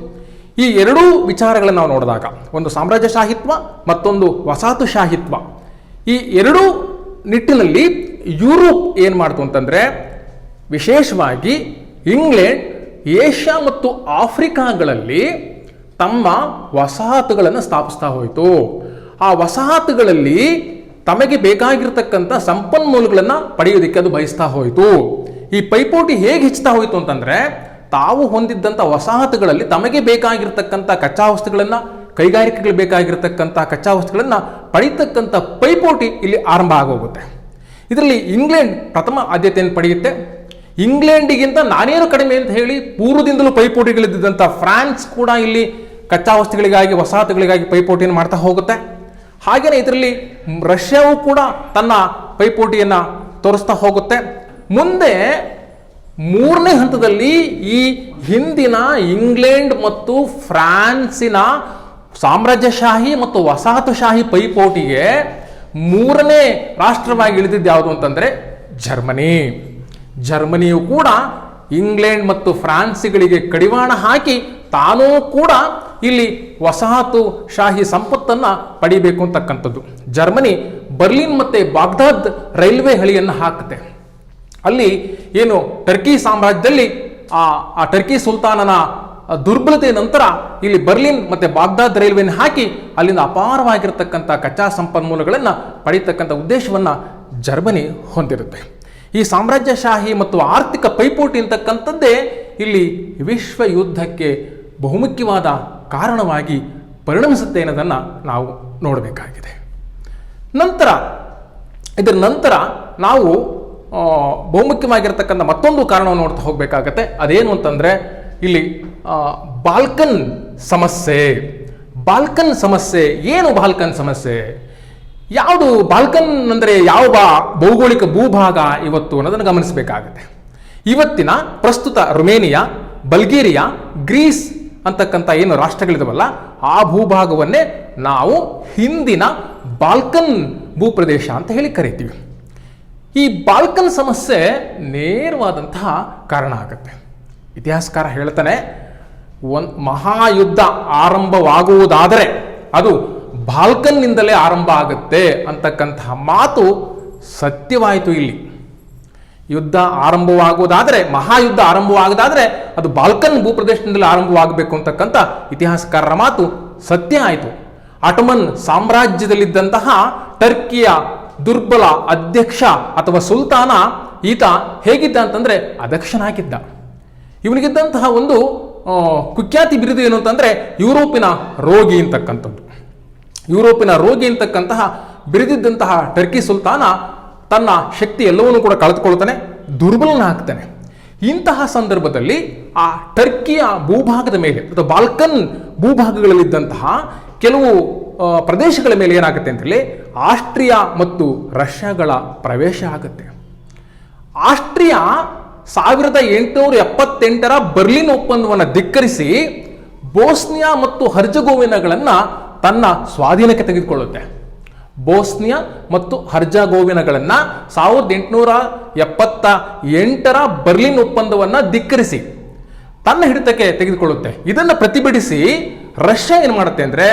ಈ ಎರಡೂ ವಿಚಾರಗಳನ್ನು ನಾವು ನೋಡಿದಾಗ, ಒಂದು ಸಾಮ್ರಾಜ್ಯಶಾಹಿತ್ವ ಮತ್ತೊಂದು ವಸಾಹತುಶಾಹಿತ್ವ, ಈ ಎರಡೂ ನಿಟ್ಟಿನಲ್ಲಿ ಯುರೋಪ್ ಏನು ಮಾಡ್ತು ಅಂತಂದರೆ, ವಿಶೇಷವಾಗಿ ಇಂಗ್ಲೆಂಡ್ ಏಷ್ಯಾ ಮತ್ತು ಆಫ್ರಿಕಾಗಳಲ್ಲಿ ತಮ್ಮ ವಸಾಹತುಗಳನ್ನು ಸ್ಥಾಪಿಸ್ತಾ ಹೋಯಿತು. ಆ ವಸಾಹತುಗಳಲ್ಲಿ ತಮಗೆ ಬೇಕಾಗಿರ್ತಕ್ಕಂಥ ಸಂಪನ್ಮೂಲಗಳನ್ನು ಪಡೆಯೋದಕ್ಕೆ ಅದು ಬಯಸ್ತಾ ಹೋಯಿತು. ಈ ಪೈಪೋಟಿ ಹೇಗೆ ಹೆಚ್ಚುತ್ತಾ ಹೋಯಿತು ಅಂತಂದ್ರೆ, ತಾವು ಹೊಂದಿದ್ದಂಥ ವಸಾಹತುಗಳಲ್ಲಿ ತಮಗೆ ಬೇಕಾಗಿರ್ತಕ್ಕಂಥ ಕಚ್ಚಾ ವಸ್ತುಗಳನ್ನು, ಕೈಗಾರಿಕೆಗಳು ಬೇಕಾಗಿರ್ತಕ್ಕಂಥ ಕಚ್ಚಾ ವಸ್ತುಗಳನ್ನು ಪಡೀತಕ್ಕಂಥ ಪೈಪೋಟಿ ಇಲ್ಲಿ ಆರಂಭ ಆಗೋಗುತ್ತೆ. ಇದರಲ್ಲಿ ಇಂಗ್ಲೆಂಡ್ ಪ್ರಥಮ ಆದ್ಯತೆಯನ್ನು ಪಡೆಯುತ್ತೆ. ಇಂಗ್ಲೆಂಡಿಗಿಂತ ನಾನೇನು ಕಡಿಮೆ ಅಂತ ಹೇಳಿ ಪೂರ್ವದಿಂದಲೂ ಪೈಪೋಟಿಗಳಿದ್ದಂಥ ಫ್ರಾನ್ಸ್ ಕೂಡ ಇಲ್ಲಿ ಕಚ್ಚಾ ವಸ್ತುಗಳಿಗಾಗಿ, ವಸಾಹತುಗಳಿಗಾಗಿ ಪೈಪೋಟಿಯನ್ನು ಮಾಡ್ತಾ ಹೋಗುತ್ತೆ. ಹಾಗೆಯೇ ಇದರಲ್ಲಿ ರಷ್ಯಾವು ಕೂಡ ತನ್ನ ಪೈಪೋಟಿಯನ್ನು ತೋರಿಸ್ತಾ ಹೋಗುತ್ತೆ. ಮುಂದೆ ಮೂರನೇ ಹಂತದಲ್ಲಿ ಈ ಹಿಂದಿನ ಇಂಗ್ಲೆಂಡ್ ಮತ್ತು ಫ್ರಾನ್ಸಿನ ಸಾಮ್ರಾಜ್ಯಶಾಹಿ ಮತ್ತು ವಸಾಹತುಶಾಹಿ ಪೈಪೋಟಿಗೆ ಮೂರನೇ ರಾಷ್ಟ್ರವಾಗಿ ಇಳಿದಿದ್ದು ಯಾವುದು ಅಂತಂದರೆ ಜರ್ಮನಿ. ಜರ್ಮನಿಯು ಕೂಡ ಇಂಗ್ಲೆಂಡ್ ಮತ್ತು ಫ್ರಾನ್ಸ್ಗಳಿಗೆ ಕಡಿವಾಣ ಹಾಕಿ ತಾನೂ ಕೂಡ ಇಲ್ಲಿ ವಸಾಹತುಶಾಹಿ ಸಂಪತ್ತನ್ನು ಪಡಿಬೇಕು ಅಂತಕ್ಕಂಥದ್ದು. ಜರ್ಮನಿ ಬರ್ಲಿನ್ ಮತ್ತು ಬಾಗ್ದಾದ್ ರೈಲ್ವೆ ಹಳಿಯನ್ನು ಹಾಕುತ್ತೆ. ಅಲ್ಲಿ ಏನು ಟರ್ಕಿ ಸಾಮ್ರಾಜ್ಯದಲ್ಲಿ ಆ ಟರ್ಕಿ ಸುಲ್ತಾನನ ದುರ್ಬಲತೆಯ ನಂತರ ಇಲ್ಲಿ ಬರ್ಲಿನ್ ಮತ್ತು ಬಾಗ್ದಾದ್ ರೈಲ್ವೆಯನ್ನು ಹಾಕಿ ಅಲ್ಲಿಂದ ಅಪಾರವಾಗಿರ್ತಕ್ಕಂಥ ಕಚ್ಚಾ ಸಂಪನ್ಮೂಲಗಳನ್ನು ಪಡೀತಕ್ಕಂಥ ಉದ್ದೇಶವನ್ನು ಜರ್ಮನಿ ಹೊಂದಿರುತ್ತೆ. ಈ ಸಾಮ್ರಾಜ್ಯಶಾಹಿ ಮತ್ತು ಆರ್ಥಿಕ ಪೈಪೋಟಿ ಅಂತಕ್ಕಂಥದ್ದೇ ಇಲ್ಲಿ ವಿಶ್ವ ಯುದ್ಧಕ್ಕೆ ಬಹುಮುಖ್ಯವಾದ ಕಾರಣವಾಗಿ ಪರಿಣಮಿಸುತ್ತೆ ಅನ್ನೋದನ್ನು ನಾವು ನೋಡಬೇಕಾಗಿದೆ. ಇದರ ನಂತರ ನಾವು ಬಹುಮುಖ್ಯವಾಗಿರ್ತಕ್ಕಂಥ ಮತ್ತೊಂದು ಕಾರಣವನ್ನು ನೋಡ್ತಾ ಹೋಗಬೇಕಾಗತ್ತೆ. ಅದೇನು ಅಂತಂದರೆ ಇಲ್ಲಿ ಬಾಲ್ಕನ್ ಸಮಸ್ಯೆ. ಬಾಲ್ಕನ್ ಸಮಸ್ಯೆ ಏನು? ಬಾಲ್ಕನ್ ಸಮಸ್ಯೆ ಯಾವುದು? ಬಾಲ್ಕನ್ ಅಂದರೆ ಯಾವ ಭೌಗೋಳಿಕ ಭೂಭಾಗ ಇವತ್ತು ಅನ್ನೋದನ್ನು ಗಮನಿಸಬೇಕಾಗುತ್ತೆ. ಇವತ್ತಿನ ಪ್ರಸ್ತುತ ರುಮೇನಿಯಾ, ಬಲ್ಗೇರಿಯಾ, ಗ್ರೀಸ್ ಅಂತಕ್ಕಂಥ ಏನು ರಾಷ್ಟ್ರಗಳಿದಾವಲ್ಲ, ಆ ಭೂಭಾಗವನ್ನೇ ನಾವು ಹಿಂದಿನ ಬಾಲ್ಕನ್ ಭೂಪ್ರದೇಶ ಅಂತ ಹೇಳಿ ಕರಿತೀವಿ. ಈ ಬಾಲ್ಕನ್ ಸಮಸ್ಯೆ ನೇರವಾದಂತಹ ಕಾರಣ ಆಗುತ್ತೆ. ಇತಿಹಾಸಕಾರ ಹೇಳ್ತಾನೆ, ಮಹಾಯುದ್ಧ ಆರಂಭವಾಗುವುದಾದರೆ ಅದು ಬಾಲ್ಕನ್ನಿಂದಲೇ ಆರಂಭ ಆಗುತ್ತೆ ಅಂತಕ್ಕಂತಹ ಮಾತು ಸತ್ಯವಾಯಿತು. ಇಲ್ಲಿ ಯುದ್ಧ ಆರಂಭವಾಗುವುದಾದರೆ, ಮಹಾಯುದ್ಧ ಆರಂಭವಾಗುವುದಾದರೆ ಅದು ಬಾಲ್ಕನ್ ಭೂಪ್ರದೇಶದಿಂದಲೇ ಆರಂಭವಾಗಬೇಕು ಅಂತಕ್ಕಂಥ ಇತಿಹಾಸಕಾರರ ಮಾತು ಸತ್ಯ ಆಯಿತು. ಆಟೋಮನ್ ಸಾಮ್ರಾಜ್ಯದಲ್ಲಿದ್ದಂತಹ ಟರ್ಕಿಯ ದುರ್ಬಲ ಅಧ್ಯಕ್ಷ ಅಥವಾ ಸುಲ್ತಾನ ಈತ ಹೇಗಿದ್ದ ಅಂತಂದ್ರೆ ಅದಕ್ಷನಾಗಿದ್ದ. ಇವನಿಗಿದ್ದಂತಹ ಒಂದು ಕುಖ್ಯಾತಿ ಬಿರುದು ಏನು ಅಂತಂದ್ರೆ ಯುರೋಪಿನ ರೋಗಿ ಅಂತಕ್ಕಂಥದ್ದು. ಯುರೋಪಿನ ರೋಗಿ ಅಂತಕ್ಕಂತಹ ಬಿರಿದಿದ್ದಂತಹ ಟರ್ಕಿ ಸುಲ್ತಾನ ತನ್ನ ಶಕ್ತಿ ಎಲ್ಲವನ್ನೂ ಕೂಡ ಕಳೆದುಕೊಳ್ತಾನೆ, ದುರ್ಬಲನಾಗ್ತಾನೆ. ಇಂತಹ ಸಂದರ್ಭದಲ್ಲಿ ಆ ಟರ್ಕಿಯ ಭೂಭಾಗದ ಮೇಲೆ ಅಥವಾ ಬಾಲ್ಕನ್ ಭೂಭಾಗಗಳಲ್ಲಿದ್ದಂತಹ ಕೆಲವು ಪ್ರದೇಶಗಳ ಮೇಲೆ ಏನಾಗುತ್ತೆ ಅಂತೇಳಿ ಆಸ್ಟ್ರಿಯಾ ಮತ್ತು ರಷ್ಯಾಗಳ ಪ್ರವೇಶ ಆಗುತ್ತೆ. ಆಸ್ಟ್ರಿಯಾ 1878ರ ಬರ್ಲಿನ್ ಒಪ್ಪಂದವನ್ನು ಧಿಕ್ಕರಿಸಿ ಬೋಸ್ನಿಯಾ ಮತ್ತು ಹರ್ಜಗೋವಿನಗಳನ್ನು ತನ್ನ ಸ್ವಾಧೀನಕ್ಕೆ ತೆಗೆದುಕೊಳ್ಳುತ್ತೆ. ಬೋಸ್ನಿಯಾ ಮತ್ತು ಹರ್ಜಗೋವಿನಗಳನ್ನು 1878ರ ಬರ್ಲಿನ್ ಒಪ್ಪಂದವನ್ನು ಧಿಕ್ಕರಿಸಿ ತನ್ನ ಹಿಡಿತಕ್ಕೆ ತೆಗೆದುಕೊಳ್ಳುತ್ತೆ. ಇದನ್ನು ಪ್ರತಿಭಟಿಸಿ ರಷ್ಯಾ ಏನು ಮಾಡುತ್ತೆ ಅಂದರೆ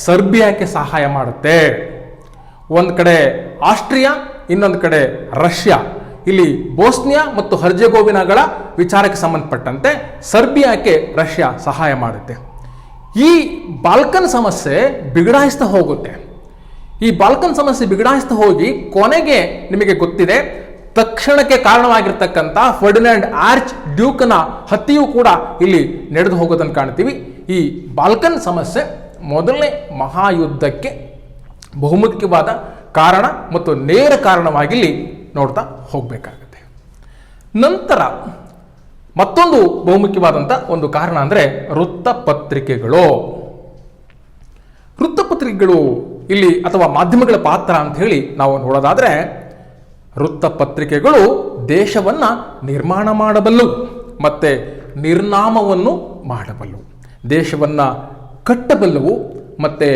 ಸರ್ಬಿಯಾಕ್ಕೆ ಸಹಾಯ ಮಾಡುತ್ತೆ. ಒಂದು ಕಡೆ ಆಸ್ಟ್ರಿಯಾ, ಇನ್ನೊಂದು ಕಡೆ ರಷ್ಯಾ. ಇಲ್ಲಿ ಬೋಸ್ನಿಯಾ ಮತ್ತು ಹರ್ಜಗೋವಿನಗಳ ವಿಚಾರಕ್ಕೆ ಸಂಬಂಧಪಟ್ಟಂತೆ ಸರ್ಬಿಯಾಕ್ಕೆ ರಷ್ಯಾ ಸಹಾಯ ಮಾಡುತ್ತೆ. ಈ ಬಾಲ್ಕನ್ ಸಮಸ್ಯೆ ಬಿಗಡಾಯಿಸ್ತಾ ಹೋಗುತ್ತೆ. ಈ ಬಾಲ್ಕನ್ ಸಮಸ್ಯೆ ಬಿಗಡಾಯಿಸ್ತಾ ಹೋಗಿ ಕೊನೆಗೆ ನಿಮಗೆ ಗೊತ್ತಿದೆ, ತಕ್ಷಣಕ್ಕೆ ಕಾರಣವಾಗಿರ್ತಕ್ಕಂಥ ಫರ್ಡಿನಾಂಡ್ ಆರ್ಚ್ ಡ್ಯೂಕ್ನ ಹತ್ಯೆಯೂ ಕೂಡ ಇಲ್ಲಿ ನಡೆದು ಹೋಗೋದನ್ನು ಕಾಣ್ತೀವಿ. ಈ ಬಾಲ್ಕನ್ ಸಮಸ್ಯೆ ಮೊದಲನೇ ಮಹಾಯುದ್ಧಕ್ಕೆ ಬಹುಮುಖ್ಯವಾದ ಕಾರಣ ಮತ್ತು ನೇರ ಕಾರಣವಾಗಿ ಇಲ್ಲಿ ನೋಡ್ತಾ ಹೋಗಬೇಕಾಗುತ್ತೆ. ನಂತರ ಮತ್ತೊಂದು ಬಹುಮುಖ್ಯವಾದಂಥ ಒಂದು ಕಾರಣ ಅಂದರೆ ವೃತ್ತಪತ್ರಿಕೆಗಳು. ವೃತ್ತಪತ್ರಿಕೆಗಳು ಇಲ್ಲಿ ಅಥವಾ ಮಾಧ್ಯಮಗಳ ಪಾತ್ರ ಅಂತ ಹೇಳಿ ನಾವು ನೋಡೋದಾದರೆ, ವೃತ್ತಪತ್ರಿಕೆಗಳು ದೇಶವನ್ನು ನಿರ್ಮಾಣ ಮಾಡಬಲ್ಲವು ಮತ್ತು ನಿರ್ನಾಮವನ್ನು ಮಾಡಬಲ್ಲವು, ದೇಶವನ್ನು ಕಟ್ಟಬಲ್ಲವು ಮತ್ತು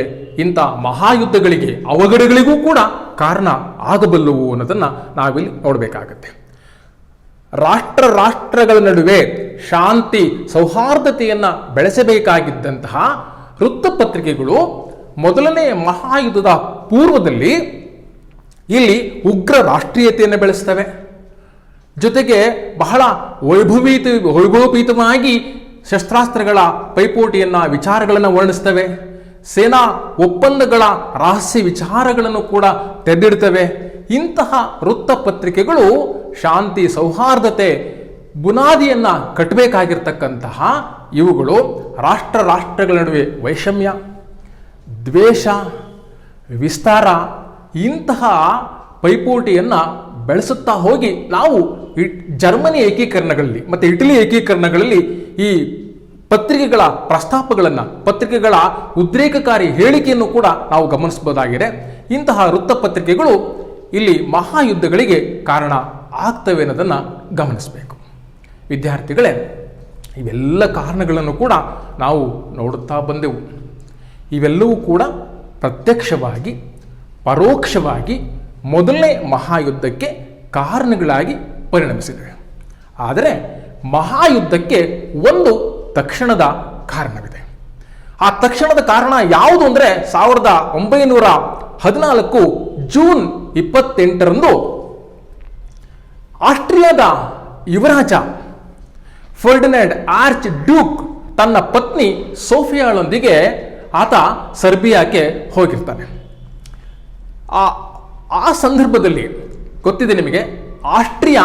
ಇಂಥ ಮಹಾಯುದ್ಧಗಳಿಗೆ ಅವಘಡಗಳಿಗೂ ಕೂಡ ಕಾರಣ ಆಗಬಲ್ಲವು ಅನ್ನೋದನ್ನು ನಾವಿಲ್ಲಿ ನೋಡಬೇಕಾಗತ್ತೆ. ರಾಷ್ಟ್ರಗಳ ನಡುವೆ ಶಾಂತಿ ಸೌಹಾರ್ದತೆಯನ್ನು ಬೆಳೆಸಬೇಕಾಗಿದ್ದಂತಹ ವೃತ್ತಪತ್ರಿಕೆಗಳು ಮೊದಲನೇ ಮಹಾಯುದ್ಧದ ಪೂರ್ವದಲ್ಲಿ ಇಲ್ಲಿ ಉಗ್ರ ರಾಷ್ಟ್ರೀಯತೆಯನ್ನು ಬೆಳೆಸ್ತವೆ. ಜೊತೆಗೆ ಬಹಳ ವೈಭವೀತವಾಗಿ ಶಸ್ತ್ರಾಸ್ತ್ರಗಳ ಪೈಪೋಟಿಯನ್ನು ವಿಚಾರಗಳನ್ನು ವರ್ಣಿಸ್ತವೆ. ಸೇನಾ ಒಪ್ಪಂದಗಳ ರಹಸ್ಯ ವಿಚಾರಗಳನ್ನು ಕೂಡ ತೆರೆದಿಡ್ತವೆ. ಇಂತಹ ವೃತ್ತಪತ್ರಿಕೆಗಳು ಶಾಂತಿ ಸೌಹಾರ್ದತೆ ಬುನಾದಿಯನ್ನ ಕಟ್ಟಬೇಕಾಗಿರ್ತಕ್ಕಂತಹ ಇವುಗಳು ರಾಷ್ಟ್ರಗಳ ನಡುವೆ ವೈಷಮ್ಯ, ದ್ವೇಷ, ವಿಸ್ತಾರ ಇಂತಹ ಪೈಪೋಟಿಯನ್ನು ಬೆಳೆಸುತ್ತಾ ಹೋಗಿ ನಾವು ಜರ್ಮನಿ ಏಕೀಕರಣಗಳಲ್ಲಿ ಮತ್ತು ಇಟಲಿ ಏಕೀಕರಣಗಳಲ್ಲಿ ಈ ಪತ್ರಿಕೆಗಳ ಪ್ರಸ್ತಾಪಗಳನ್ನು, ಪತ್ರಿಕೆಗಳ ಉದ್ರೇಕಕಾರಿ ಹೇಳಿಕೆಯನ್ನು ಕೂಡ ನಾವು ಗಮನಿಸಬಹುದಾಗಿದೆ. ಇಂತಹ ವೃತ್ತಪತ್ರಿಕೆಗಳು ಇಲ್ಲಿ ಮಹಾಯುದ್ಧಗಳಿಗೆ ಕಾರಣ ಆಗ್ತವೆ ಅನ್ನೋದನ್ನು ಗಮನಿಸಬೇಕು. ವಿದ್ಯಾರ್ಥಿಗಳೇ, ಇವೆಲ್ಲ ಕಾರಣಗಳನ್ನು ಕೂಡ ನಾವು ನೋಡುತ್ತಾ ಬಂದೆವು. ಇವೆಲ್ಲವೂ ಕೂಡ ಪ್ರತ್ಯಕ್ಷವಾಗಿ ಪರೋಕ್ಷವಾಗಿ ಮೊದಲನೇ ಮಹಾಯುದ್ಧಕ್ಕೆ ಕಾರಣಗಳಾಗಿ ಪರಿಣಮಿಸಿವೆ. ಆದರೆ ಮಹಾಯುದ್ಧಕ್ಕೆ ಒಂದು ತಕ್ಷಣದ ಕಾರಣವಿದೆ. ಆ ತಕ್ಷಣದ ಕಾರಣ ಯಾವುದು ಅಂದರೆ 1914 ಜೂನ್ 28ರಂದು ಆಸ್ಟ್ರಿಯಾದ ಯುವರಾಜ ಫರ್ಡಿನಾಂಡ್ ಆರ್ಚ್ ಡ್ಯೂಕ್ ತನ್ನ ಪತ್ನಿ ಸೋಫಿಯಾಳೊಂದಿಗೆ ಆತ ಸರ್ಬಿಯಾಕ್ಕೆ ಹೋಗಿರ್ತಾನೆ. ಆ ಸಂದರ್ಭದಲ್ಲಿ ಗೊತ್ತಿದೆ ನಿಮಗೆ, ಆಸ್ಟ್ರಿಯಾ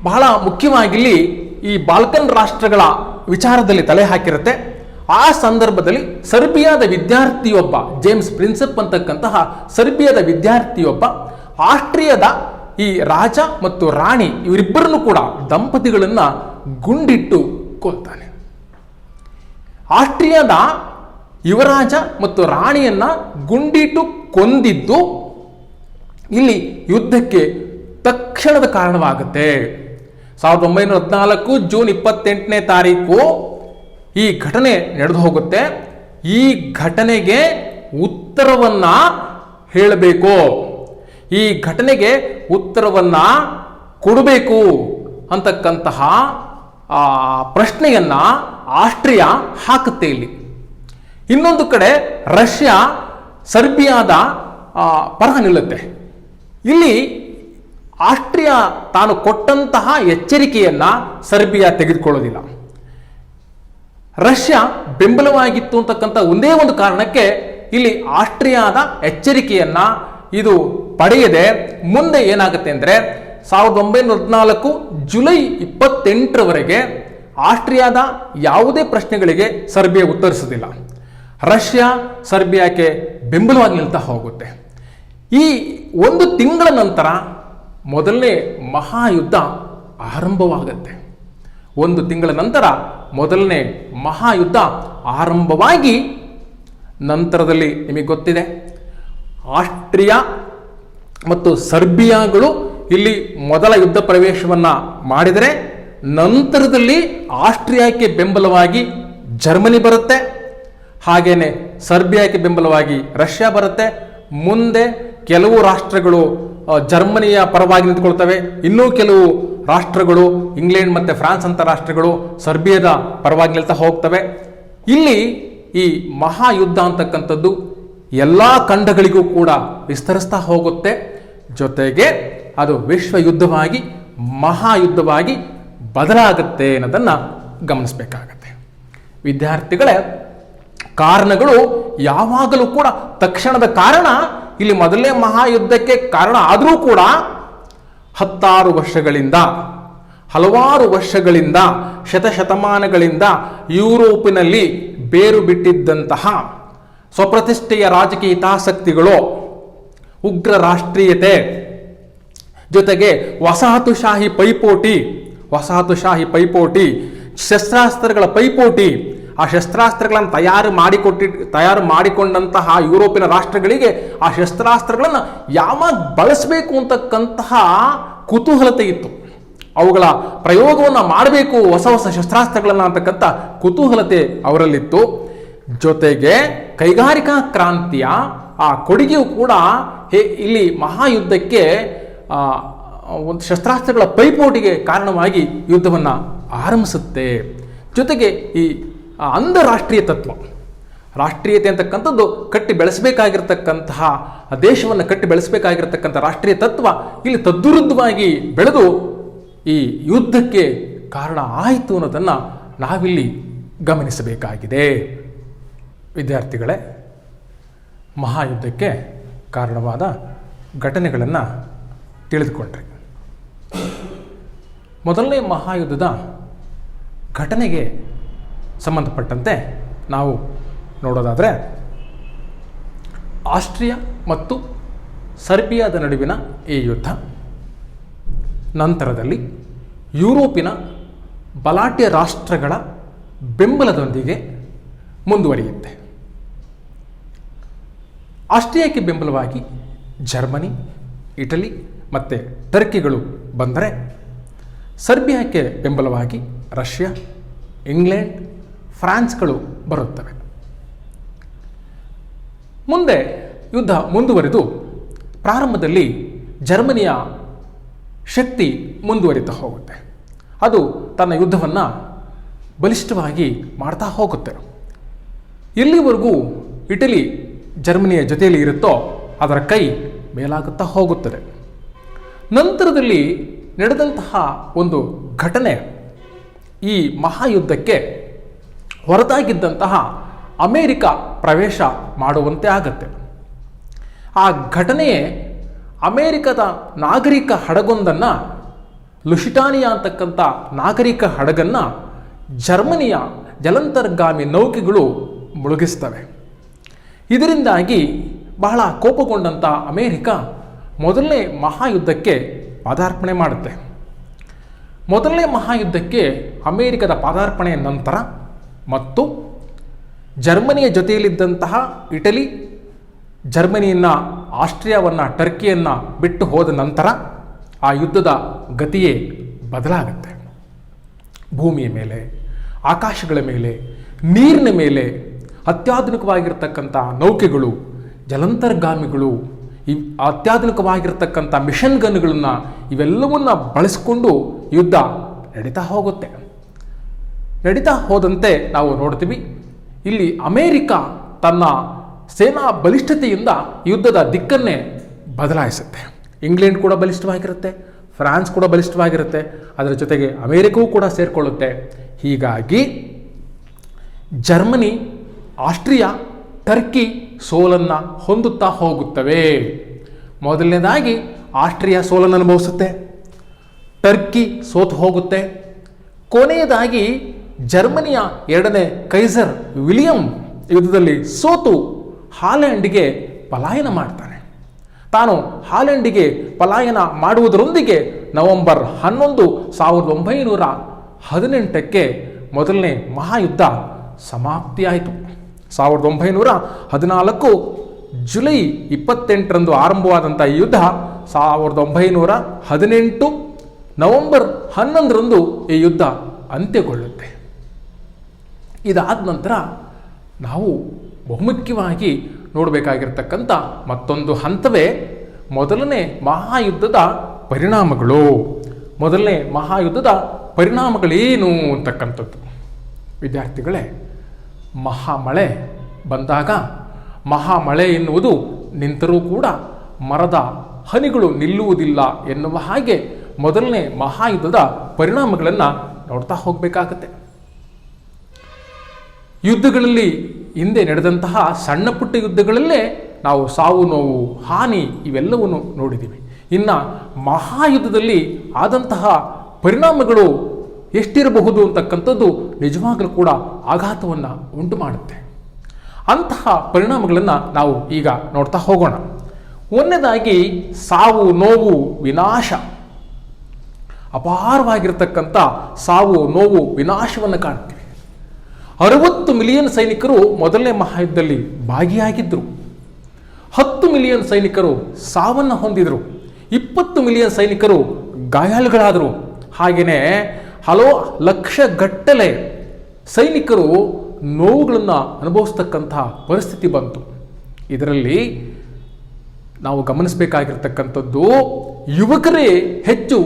ಬಹಳ ಮುಖ್ಯವಾಗಿ ಈ ಬಾಲ್ಕನ್ ರಾಷ್ಟ್ರಗಳ ವಿಚಾರದಲ್ಲಿ ತಲೆ ಹಾಕಿರುತ್ತೆ. ಆ ಸಂದರ್ಭದಲ್ಲಿ ಸರ್ಬಿಯಾದ ವಿದ್ಯಾರ್ಥಿಯೊಬ್ಬ, ಜೇಮ್ಸ್ ಪ್ರಿನ್ಸೆಪ್ ಅಂತಕ್ಕಂತಹ ಸರ್ಬಿಯಾದ ವಿದ್ಯಾರ್ಥಿಯೊಬ್ಬ ಆಸ್ಟ್ರಿಯಾದ ಈ ರಾಜ ಮತ್ತು ರಾಣಿ ಇವರಿಬ್ಬರನ್ನು ಕೂಡ ದಂಪತಿಗಳನ್ನು ಗುಂಡಿಟ್ಟು ಕೊಲ್ತಾನೆ. ಆಸ್ಟ್ರಿಯಾದ ಯುವರಾಜ ಮತ್ತು ರಾಣಿಯನ್ನ ಗುಂಡಿಟ್ಟು ಕೊಂದಿದ್ದು ಇಲ್ಲಿ ಯುದ್ಧಕ್ಕೆ ತಕ್ಷಣದ ಕಾರಣವಾಗುತ್ತೆ. 1914 ಜೂನ್ 28ನೇ ತಾರೀಕು ಈ ಘಟನೆ ನಡೆದು ಹೋಗುತ್ತೆ. ಈ ಘಟನೆಗೆ ಉತ್ತರವನ್ನ ಹೇಳಬೇಕು, ಈ ಘಟನೆಗೆ ಉತ್ತರವನ್ನ ಕೊಡಬೇಕು ಅಂತಕ್ಕಂತಹ ಪ್ರಶ್ನೆಯನ್ನ ಆಸ್ಟ್ರಿಯಾ ಹಾಕುತ್ತೆ. ಇಲ್ಲಿ ಇನ್ನೊಂದು ಕಡೆ ರಷ್ಯಾ ಸರ್ಬಿಯಾದ ಪರ ನಿಲ್ಲುತ್ತೆ. ಇಲ್ಲಿ ಆಸ್ಟ್ರಿಯಾ ತಾನು ಕೊಟ್ಟಂತಹ ಎಚ್ಚರಿಕೆಯನ್ನ ಸರ್ಬಿಯಾ ತೆಗೆದುಕೊಳ್ಳೋದಿಲ್ಲ. ರಷ್ಯಾ ಬೆಂಬಲವಾಗಿತ್ತು ಅಂತಕ್ಕಂಥ ಒಂದೇ ಒಂದು ಕಾರಣಕ್ಕೆ ಇಲ್ಲಿ ಆಸ್ಟ್ರಿಯಾದ ಎಚ್ಚರಿಕೆಯನ್ನ ಇದು ಪಡೆಯದೆ ಮುಂದೆ ಏನಾಗುತ್ತೆ ಅಂದರೆ 1914 ಜುಲೈ 28ರವರೆಗೆ ಆಸ್ಟ್ರಿಯಾದ ಯಾವುದೇ ಪ್ರಶ್ನೆಗಳಿಗೆ ಸರ್ಬಿಯಾ ಉತ್ತರಿಸುವುದಿಲ್ಲ. ರಷ್ಯಾ ಸರ್ಬಿಯಾಕ್ಕೆ ಬೆಂಬಲವಾಗಿ ನಿಲ್ತಾ ಹೋಗುತ್ತೆ. ಈ ಒಂದು ತಿಂಗಳ ನಂತರ ಮೊದಲನೇ ಮಹಾಯುದ್ಧ ಆರಂಭವಾಗುತ್ತೆ. ಒಂದು ತಿಂಗಳ ನಂತರ ಮೊದಲನೇ ಮಹಾಯುದ್ಧ ಆರಂಭವಾಗಿ ನಂತರದಲ್ಲಿ ನಿಮಗೆ ಗೊತ್ತಿದೆ, ಆಸ್ಟ್ರಿಯಾ ಮತ್ತು ಸರ್ಬಿಯಾಗಳು ಇಲ್ಲಿ ಮೊದಲ ಯುದ್ಧ ಪ್ರವೇಶವನ್ನ ಮಾಡಿದರೆ ನಂತರದಲ್ಲಿ ಆಸ್ಟ್ರಿಯಾಕ್ಕೆ ಬೆಂಬಲವಾಗಿ ಜರ್ಮನಿ ಬರುತ್ತೆ, ಹಾಗೇನೆ ಸರ್ಬಿಯಾಕ್ಕೆ ಬೆಂಬಲವಾಗಿ ರಷ್ಯಾ ಬರುತ್ತೆ. ಮುಂದೆ ಕೆಲವು ರಾಷ್ಟ್ರಗಳು ಜರ್ಮನಿಯ ಪರವಾಗಿ ನಿಂತುಕೊಳ್ತವೆ, ಇನ್ನೂ ಕೆಲವು ರಾಷ್ಟ್ರಗಳು ಇಂಗ್ಲೆಂಡ್ ಮತ್ತು ಫ್ರಾನ್ಸ್ ಅಂತ ರಾಷ್ಟ್ರಗಳು ಸರ್ಬಿಯಾದ ಪರವಾಗಿ ನಿಲ್ತಾ ಹೋಗ್ತವೆ. ಇಲ್ಲಿ ಈ ಮಹಾಯುದ್ಧ ಅಂತಕ್ಕಂಥದ್ದು ಎಲ್ಲ ಖಂಡಗಳಿಗೂ ಕೂಡ ವಿಸ್ತರಿಸ್ತಾ ಹೋಗುತ್ತೆ. ಜೊತೆಗೆ ಅದು ವಿಶ್ವ ಯುದ್ಧವಾಗಿ ಮಹಾಯುದ್ಧವಾಗಿ ಬದಲಾಗುತ್ತೆ ಅನ್ನೋದನ್ನು ಗಮನಿಸಬೇಕಾಗತ್ತೆ. ವಿದ್ಯಾರ್ಥಿಗಳೇ, ಕಾರಣಗಳು ಯಾವಾಗಲೂ ಕೂಡ ತಕ್ಷಣದ ಕಾರಣ ಇಲ್ಲಿ ಮೊದಲನೇ ಮಹಾಯುದ್ಧಕ್ಕೆ ಕಾರಣ ಆದರೂ ಕೂಡ ಹಲವಾರು ವರ್ಷಗಳಿಂದ ಶತಶತಮಾನಗಳಿಂದ ಯುರೋಪಿನಲ್ಲಿ ಬೇರು ಬಿಟ್ಟಿದ್ದಂತಹ ಸ್ವಪ್ರತಿಷ್ಠೆಯ ರಾಜಕೀಯ ಹಿತಾಸಕ್ತಿಗಳು, ಉಗ್ರ ರಾಷ್ಟ್ರೀಯತೆ, ಜೊತೆಗೆ ವಸಾಹತುಶಾಹಿ ಪೈಪೋಟಿ, ಶಸ್ತ್ರಾಸ್ತ್ರಗಳ ಪೈಪೋಟಿ, ಆ ಶಸ್ತ್ರಾಸ್ತ್ರಗಳನ್ನು ತಯಾರು ಮಾಡಿಕೊಂಡಂತಹ ಯುರೋಪಿನ ರಾಷ್ಟ್ರಗಳಿಗೆ ಆ ಶಸ್ತ್ರಾಸ್ತ್ರಗಳನ್ನು ಯಾವಾಗ ಬಳಸಬೇಕು ಅಂತಕ್ಕಂತಹ ಕುತೂಹಲತೆ ಇತ್ತು. ಅವುಗಳ ಪ್ರಯೋಗವನ್ನು ಮಾಡಬೇಕು, ಹೊಸ ಹೊಸ ಶಸ್ತ್ರಾಸ್ತ್ರಗಳನ್ನು ಅಂತಕ್ಕಂಥ ಕುತೂಹಲತೆ ಅವರಲ್ಲಿತ್ತು. ಜೊತೆಗೆ ಕೈಗಾರಿಕಾ ಕ್ರಾಂತಿಯ ಆ ಕೊಡುಗೆಯು ಕೂಡ ಇಲ್ಲಿ ಮಹಾಯುದ್ಧಕ್ಕೆ ಒಂದು ಶಸ್ತ್ರಾಸ್ತ್ರಗಳ ಪೈಪೋಟಿಗೆ ಕಾರಣವಾಗಿ ಯುದ್ಧವನ್ನು ಆರಂಭಿಸುತ್ತೆ. ಜೊತೆಗೆ ಈ ಅಂಧರಾಷ್ಟ್ರೀಯ ತತ್ವ, ರಾಷ್ಟ್ರೀಯತೆ ಅಂತಕ್ಕಂಥದ್ದು ಕಟ್ಟಿ ಬೆಳೆಸಬೇಕಾಗಿರ್ತಕ್ಕಂತಹ ದೇಶವನ್ನು ಕಟ್ಟಿ ಬೆಳೆಸಬೇಕಾಗಿರ್ತಕ್ಕಂಥ ರಾಷ್ಟ್ರೀಯ ತತ್ವ ಇಲ್ಲಿ ತದ್ವಿರುದ್ಧವಾಗಿ ಬೆಳೆದು ಈ ಯುದ್ಧಕ್ಕೆ ಕಾರಣ ಆಯಿತು ಅನ್ನೋದನ್ನು ನಾವಿಲ್ಲಿ ಗಮನಿಸಬೇಕಾಗಿದೆ. ವಿದ್ಯಾರ್ಥಿಗಳೇ, ಮಹಾಯುದ್ಧಕ್ಕೆ ಕಾರಣವಾದ ಘಟನೆಗಳನ್ನು ತಿಳಿದುಕೊಂಡ್ರಿ. ಮೊದಲನೇ ಮಹಾಯುದ್ಧದ ಘಟನೆಗೆ ಸಂಬಂಧಪಟ್ಟಂತೆ ನಾವು ನೋಡೋದಾದರೆ, ಆಸ್ಟ್ರಿಯಾ ಮತ್ತು ಸರ್ಬಿಯಾದ ನಡುವಿನ ಈ ಯುದ್ಧ ನಂತರದಲ್ಲಿ ಯುರೋಪಿನ ಬಲಾಢ್ಯ ರಾಷ್ಟ್ರಗಳ ಬೆಂಬಲದೊಂದಿಗೆ ಮುಂದುವರಿಯುತ್ತೆ. ಆಸ್ಟ್ರಿಯಾಕ್ಕೆ ಬೆಂಬಲವಾಗಿ ಜರ್ಮನಿ, ಇಟಲಿ ಮತ್ತು ಟರ್ಕಿಗಳು ಬಂದರೆ, ಸರ್ಬಿಯಾಕ್ಕೆ ಬೆಂಬಲವಾಗಿ ರಷ್ಯಾ, ಇಂಗ್ಲೆಂಡ್, ಫ್ರಾನ್ಸ್ಗಳು ಬರುತ್ತವೆ. ಮುಂದೆ ಯುದ್ಧ ಮುಂದುವರಿದು ಪ್ರಾರಂಭದಲ್ಲಿ ಜರ್ಮನಿಯ ಶಕ್ತಿ ಮುಂದುವರಿತಾ ಹೋಗುತ್ತೆ. ಅದು ತನ್ನ ಯುದ್ಧವನ್ನು ಬಲಿಷ್ಠವಾಗಿ ಮಾಡ್ತಾ ಹೋಗುತ್ತೆ. ಎಲ್ಲಿವರೆಗೂ ಇಟಲಿ ಜರ್ಮನಿಯ ಜೊತೆಯಲ್ಲಿ ಇರುತ್ತೋ ಅದರ ಕೈ ಮೇಲಾಗುತ್ತಾ ಹೋಗುತ್ತದೆ. ನಂತರದಲ್ಲಿ ನಡೆದಂತಹ ಒಂದು ಘಟನೆ ಈ ಮಹಾಯುದ್ಧಕ್ಕೆ ಹೊರತಾಗಿದ್ದಂತಹ ಅಮೇರಿಕ ಪ್ರವೇಶ ಮಾಡುವಂತೆ ಆಗತ್ತೆ. ಆ ಘಟನೆಯೇ ಅಮೇರಿಕದ ನಾಗರಿಕ ಹಡಗೊಂದನ್ನು, ಲುಸಿಟಾನಿಯಾ ಅಂತಕ್ಕಂಥ ನಾಗರಿಕ ಹಡಗನ್ನು ಜರ್ಮನಿಯ ಜಲಾಂತರ್ಗಾಮಿ ನೌಕೆಗಳು ಮುಳುಗಿಸ್ತವೆ. ಇದರಿಂದಾಗಿ ಬಹಳ ಕೋಪಗೊಂಡಂಥ ಅಮೇರಿಕ ಮೊದಲನೇ ಮಹಾಯುದ್ಧಕ್ಕೆ ಪಾದಾರ್ಪಣೆ ಮಾಡುತ್ತೆ. ಮೊದಲನೇ ಮಹಾಯುದ್ಧಕ್ಕೆ ಅಮೇರಿಕದ ಪಾದಾರ್ಪಣೆಯ ನಂತರ ಮತ್ತು ಜರ್ಮನಿಯ ಜೊತೆಯಲ್ಲಿದ್ದಂತಹ ಇಟಲಿ ಜರ್ಮನಿಯನ್ನು, ಆಸ್ಟ್ರಿಯಾವನ್ನು, ಟರ್ಕಿಯನ್ನು ಬಿಟ್ಟು ಹೋದ ನಂತರ ಆ ಯುದ್ಧದ ಗತಿಯೇ ಬದಲಾಗುತ್ತೆ. ಭೂಮಿಯ ಮೇಲೆ, ಆಕಾಶಗಳ ಮೇಲೆ, ನೀರಿನ ಮೇಲೆ ಅತ್ಯಾಧುನಿಕವಾಗಿರ್ತಕ್ಕಂಥ ನೌಕೆಗಳು, ಜಲಾಂತರ್ಗಾಮಿಗಳು, ಅತ್ಯಾಧುನಿಕವಾಗಿರ್ತಕ್ಕಂಥ ಮಿಷನ್ ಗನ್ಗಳನ್ನು ಇವೆಲ್ಲವನ್ನು ಬಳಸಿಕೊಂಡು ಯುದ್ಧ ನಡೀತಾ ಹೋಗುತ್ತೆ. ನಡೀತಾ ಹೋದಂತೆ ನಾವು ನೋಡ್ತೀವಿ, ಇಲ್ಲಿ ಅಮೇರಿಕ ತನ್ನ ಸೇನಾ ಬಲಿಷ್ಠತೆಯಿಂದ ಯುದ್ಧದ ದಿಕ್ಕನ್ನೇ ಬದಲಾಯಿಸುತ್ತೆ. ಇಂಗ್ಲೆಂಡ್ ಕೂಡ ಬಲಿಷ್ಠವಾಗಿರುತ್ತೆ, ಫ್ರಾನ್ಸ್ ಕೂಡ ಬಲಿಷ್ಠವಾಗಿರುತ್ತೆ, ಅದರ ಜೊತೆಗೆ ಅಮೇರಿಕವೂ ಕೂಡ ಸೇರಿಕೊಳ್ಳುತ್ತೆ. ಹೀಗಾಗಿ ಜರ್ಮನಿ, ಆಸ್ಟ್ರಿಯಾ, ಟರ್ಕಿ ಸೋಲನ್ನು ಹೊಂದುತ್ತಾ ಹೋಗುತ್ತವೆ. ಮೊದಲನೇದಾಗಿ ಆಸ್ಟ್ರಿಯಾ ಸೋಲನ್ನು ಅನುಭವಿಸುತ್ತೆ, ಟರ್ಕಿ ಸೋತು ಹೋಗುತ್ತೆ. ಕೊನೆಯದಾಗಿ ಜರ್ಮನಿಯ ಎರಡನೇ ಕೈಸರ್ ವಿಲಿಯಂ ಯುದ್ಧದಲ್ಲಿ ಸೋತು ಹಾಲೆಂಡ್ಗೆ ಪಲಾಯನ ಮಾಡ್ತಾನೆ. ತಾನು ಹಾಲೆಂಡ್ಗೆ ಪಲಾಯನ ಮಾಡುವುದರೊಂದಿಗೆ ನವೆಂಬರ್ 11, 1918ಕ್ಕೆ ಮೊದಲನೇ ಮಹಾಯುದ್ಧ ಸಮಾಪ್ತಿಯಾಯಿತು. 1914 ಜುಲೈ 28ರಂದು ಆರಂಭವಾದಂಥ ಈ ಯುದ್ಧ 1918 ನವೆಂಬರ್ 11ರಂದು ಈ ಯುದ್ಧ ಅಂತ್ಯಗೊಳ್ಳುತ್ತೆ. ಇದಾದ ನಂತರ ನಾವು ಬಹುಮುಖ್ಯವಾಗಿ ನೋಡಬೇಕಾಗಿರ್ತಕ್ಕಂಥ ಮತ್ತೊಂದು ಹಂತವೇ ಮೊದಲನೇ ಮಹಾಯುದ್ಧದ ಪರಿಣಾಮಗಳು. ಮೊದಲನೇ ಮಹಾಯುದ್ಧದ ಪರಿಣಾಮಗಳೇನು ಅಂತಕ್ಕಂಥದ್ದು. ವಿದ್ಯಾರ್ಥಿಗಳೇ, ಮಹಾಮಳೆ ಬಂದಾಗ ಮಹಾಮಳೆ ಎನ್ನುವುದು ನಿಂತರೂ ಕೂಡ ಮರದ ಹನಿಗಳು ನಿಲ್ಲುವುದಿಲ್ಲ ಎನ್ನುವ ಹಾಗೆ ಮೊದಲನೇ ಮಹಾಯುದ್ಧದ ಪರಿಣಾಮಗಳನ್ನು ನೋಡ್ತಾ ಹೋಗಬೇಕಾಗತ್ತೆ. ಯುದ್ಧಗಳಲ್ಲಿ ಹಿಂದೆ ನಡೆದಂತಹ ಸಣ್ಣ ಪುಟ್ಟ ಯುದ್ಧಗಳಲ್ಲೇ ನಾವು ಸಾವು ನೋವು, ಹಾನಿ ಇವೆಲ್ಲವನ್ನು ನೋಡಿದ್ದೀವಿ. ಇನ್ನು ಮಹಾಯುದ್ಧದಲ್ಲಿ ಆದಂತಹ ಪರಿಣಾಮಗಳು ಎಷ್ಟಿರಬಹುದು ಅಂತಕ್ಕಂಥದ್ದು ನಿಜವಾಗಲೂ ಕೂಡ ಆಘಾತವನ್ನು ಉಂಟು ಮಾಡುತ್ತೆ. ಅಂತಹ ಪರಿಣಾಮಗಳನ್ನು ನಾವು ಈಗ ನೋಡ್ತಾ ಹೋಗೋಣ. ಒಂದನೇದಾಗಿ ಸಾವು ನೋವು ವಿನಾಶ. ಅಪಾರವಾಗಿರ್ತಕ್ಕಂಥ ಸಾವು ನೋವು ವಿನಾಶವನ್ನು ಕಾಣ್ತೀವಿ. 60 ಮಿಲಿಯನ್ ಸೈನಿಕರು ಮೊದಲನೇ ಮಹಾಯುದ್ಧದಲ್ಲಿ ಭಾಗಿಯಾಗಿದ್ದರು. 10 ಮಿಲಿಯನ್ ಸೈನಿಕರು ಸಾವನ್ನು ಹೊಂದಿದರು. 20 ಮಿಲಿಯನ್ ಸೈನಿಕರು ಗಾಯಾಳುಗಳಾದರು. ಹಾಗೆಯೇ ಹಲವು ಲಕ್ಷಗಟ್ಟಲೆ ಸೈನಿಕರು ನೋವುಗಳನ್ನು ಅನುಭವಿಸ್ತಕ್ಕಂತಹ ಪರಿಸ್ಥಿತಿ ಬಂತು. ಇದರಲ್ಲಿ ನಾವು ಗಮನಿಸಬೇಕಾಗಿರ್ತಕ್ಕಂಥದ್ದು, ಯುವಕರೇ ಹೆಚ್ಚು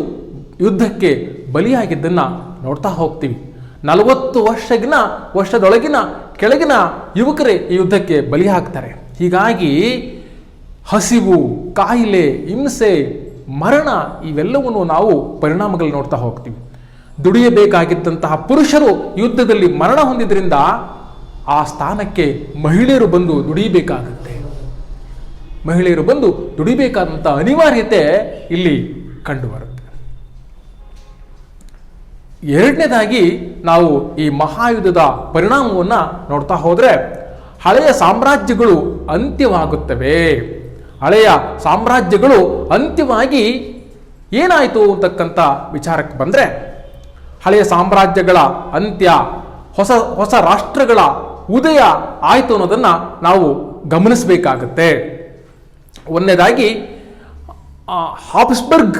ಯುದ್ಧಕ್ಕೆ ಬಲಿಯಾಗಿದ್ದನ್ನು ನೋಡ್ತಾ ಹೋಗ್ತೀವಿ. 40 ವರ್ಷದೊಳಗಿನ ಕೆಳಗಿನ ಯುವಕರೇ ಈ ಯುದ್ಧಕ್ಕೆ ಬಲಿ ಹಾಕ್ತಾರೆ. ಹೀಗಾಗಿ ಹಸಿವು, ಕಾಯಿಲೆ, ಹಿಂಸೆ, ಮರಣ ಇವೆಲ್ಲವನ್ನು ನಾವು ಪರಿಣಾಮಗಳು ನೋಡ್ತಾ ಹೋಗ್ತೀವಿ. ದುಡಿಯಬೇಕಾಗಿದ್ದಂತಹ ಪುರುಷರು ಯುದ್ಧದಲ್ಲಿ ಮರಣ ಹೊಂದಿದ್ರಿಂದ ಆ ಸ್ಥಾನಕ್ಕೆ ಮಹಿಳೆಯರು ಬಂದು ದುಡಿಬೇಕಾಗುತ್ತೆ. ಮಹಿಳೆಯರು ಬಂದು ದುಡಿಬೇಕಾದಂಥ ಅನಿವಾರ್ಯತೆ ಇಲ್ಲಿ ಕಂಡುಬರುತ್ತೆ. ಎರಡನೇದಾಗಿ ನಾವು ಈ ಮಹಾಯುದ್ಧದ ಪರಿಣಾಮವನ್ನು ನೋಡ್ತಾ ಹೋದರೆ ಹಳೆಯ ಸಾಮ್ರಾಜ್ಯಗಳು ಅಂತ್ಯವಾಗುತ್ತವೆ. ಹಳೆಯ ಸಾಮ್ರಾಜ್ಯಗಳು ಅಂತ್ಯವಾಗಿ ಏನಾಯಿತು ಅಂತಕ್ಕಂಥ ವಿಚಾರಕ್ಕೆ ಬಂದರೆ, ಹಳೆಯ ಸಾಮ್ರಾಜ್ಯಗಳ ಅಂತ್ಯ, ಹೊಸ ಹೊಸ ರಾಷ್ಟ್ರಗಳ ಉದಯ ಆಯಿತು ಅನ್ನೋದನ್ನು ನಾವು ಗಮನಿಸಬೇಕಾಗತ್ತೆ. ಒಂದನೇದಾಗಿ ಹಾಬ್ಸ್ಬರ್ಗ್,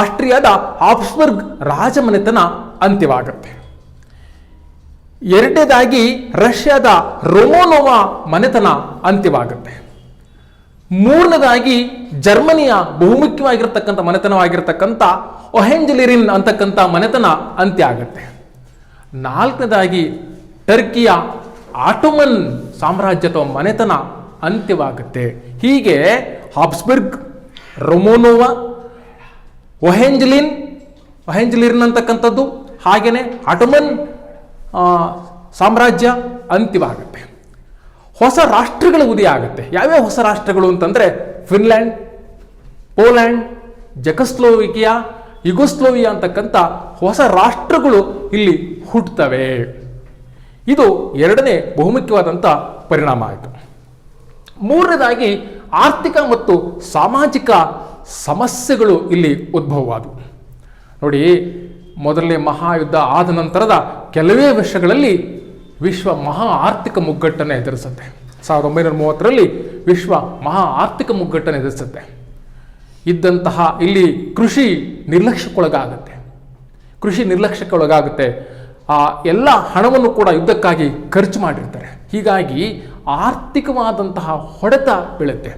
ಆಸ್ಟ್ರಿಯಾದ ಹಾಬ್ಸ್ಬರ್ಗ್ ರಾಜಮನೆತನ ಅಂತ್ಯವಾಗುತ್ತೆ. ಎರಡನೇದಾಗಿ ರಷ್ಯಾದ ರೋಮನೋವ ಮನೆತನ ಅಂತ್ಯವಾಗುತ್ತೆ. ಮೂರನೇದಾಗಿ ಜರ್ಮನಿಯ ಬಹುಮುಖ್ಯವಾಗಿರ್ತಕ್ಕಂಥ ಮನೆತನವಾಗಿರ್ತಕ್ಕಂಥ ಒಹೆಂಜಲಿರಿನ್ ಅಂತಕ್ಕಂಥ ಮನೆತನ ಅಂತ್ಯ ಆಗುತ್ತೆ. ನಾಲ್ಕನೇದಾಗಿ ಟರ್ಕಿಯ ಆಟೋಮನ್ ಸಾಮ್ರಾಜ್ಯ ಅಥವಾ ಮನೆತನ ಅಂತ್ಯವಾಗುತ್ತೆ. ಹೀಗೆ ಹಾಬ್ಸ್ಬರ್ಗ್, ರೋಮನೋವ, ಒಹೆಂಜಲಿರಿನ್ ಅಂತಕ್ಕಂಥದ್ದು, ಹಾಗೆಯೇ ಆಟೋಮನ್ ಸಾಮ್ರಾಜ್ಯ ಅಂತ್ಯವಾಗುತ್ತೆ. ಹೊಸ ರಾಷ್ಟ್ರಗಳ ಉದಯ ಆಗುತ್ತೆ. ಯಾವ್ಯಾವ ಹೊಸ ರಾಷ್ಟ್ರಗಳು ಅಂತಂದರೆ ಫಿನ್ಲ್ಯಾಂಡ್, ಪೋಲ್ಯಾಂಡ್, ಜೆಕೋಸ್ಲೋವಿಕಿಯಾ, ಯುಗೋಸ್ಲೋವಿಯಾ ಅಂತಕ್ಕಂಥ ಹೊಸ ರಾಷ್ಟ್ರಗಳು ಇಲ್ಲಿ ಹುಟ್ಟುತ್ತವೆ. ಇದು ಎರಡನೇ ಬಹುಮುಖ್ಯವಾದಂಥ ಪರಿಣಾಮ ಆಯಿತು. ಮೂರನೇದಾಗಿ ಆರ್ಥಿಕ ಮತ್ತು ಸಾಮಾಜಿಕ ಸಮಸ್ಯೆಗಳು ಇಲ್ಲಿ ಉದ್ಭವವಾದವು. ನೋಡಿ, ಮೊದಲನೇ ಮಹಾಯುದ್ಧ ಆದ ನಂತರದ ಕೆಲವೇ ವರ್ಷಗಳಲ್ಲಿ ವಿಶ್ವ ಮಹಾ ಆರ್ಥಿಕ ಮುಗ್ಗಟ್ಟನ್ನು ಎದುರಿಸುತ್ತೆ. 1930ರಲ್ಲಿ ವಿಶ್ವ ಮಹಾ ಆರ್ಥಿಕ ಮುಗ್ಗಟ್ಟನ್ನು ಎದುರಿಸುತ್ತೆ. ಇದ್ದಂತಹ ಇಲ್ಲಿ ಕೃಷಿ ನಿರ್ಲಕ್ಷ್ಯಕ್ಕೊಳಗಾಗುತ್ತೆ. ಆ ಎಲ್ಲ ಹಣವನ್ನು ಕೂಡ ಯುದ್ಧಕ್ಕಾಗಿ ಖರ್ಚು ಮಾಡಿರ್ತಾರೆ. ಹೀಗಾಗಿ ಆರ್ಥಿಕವಾದಂತಹ ಹೊಡೆತ ಬೀಳುತ್ತೆ.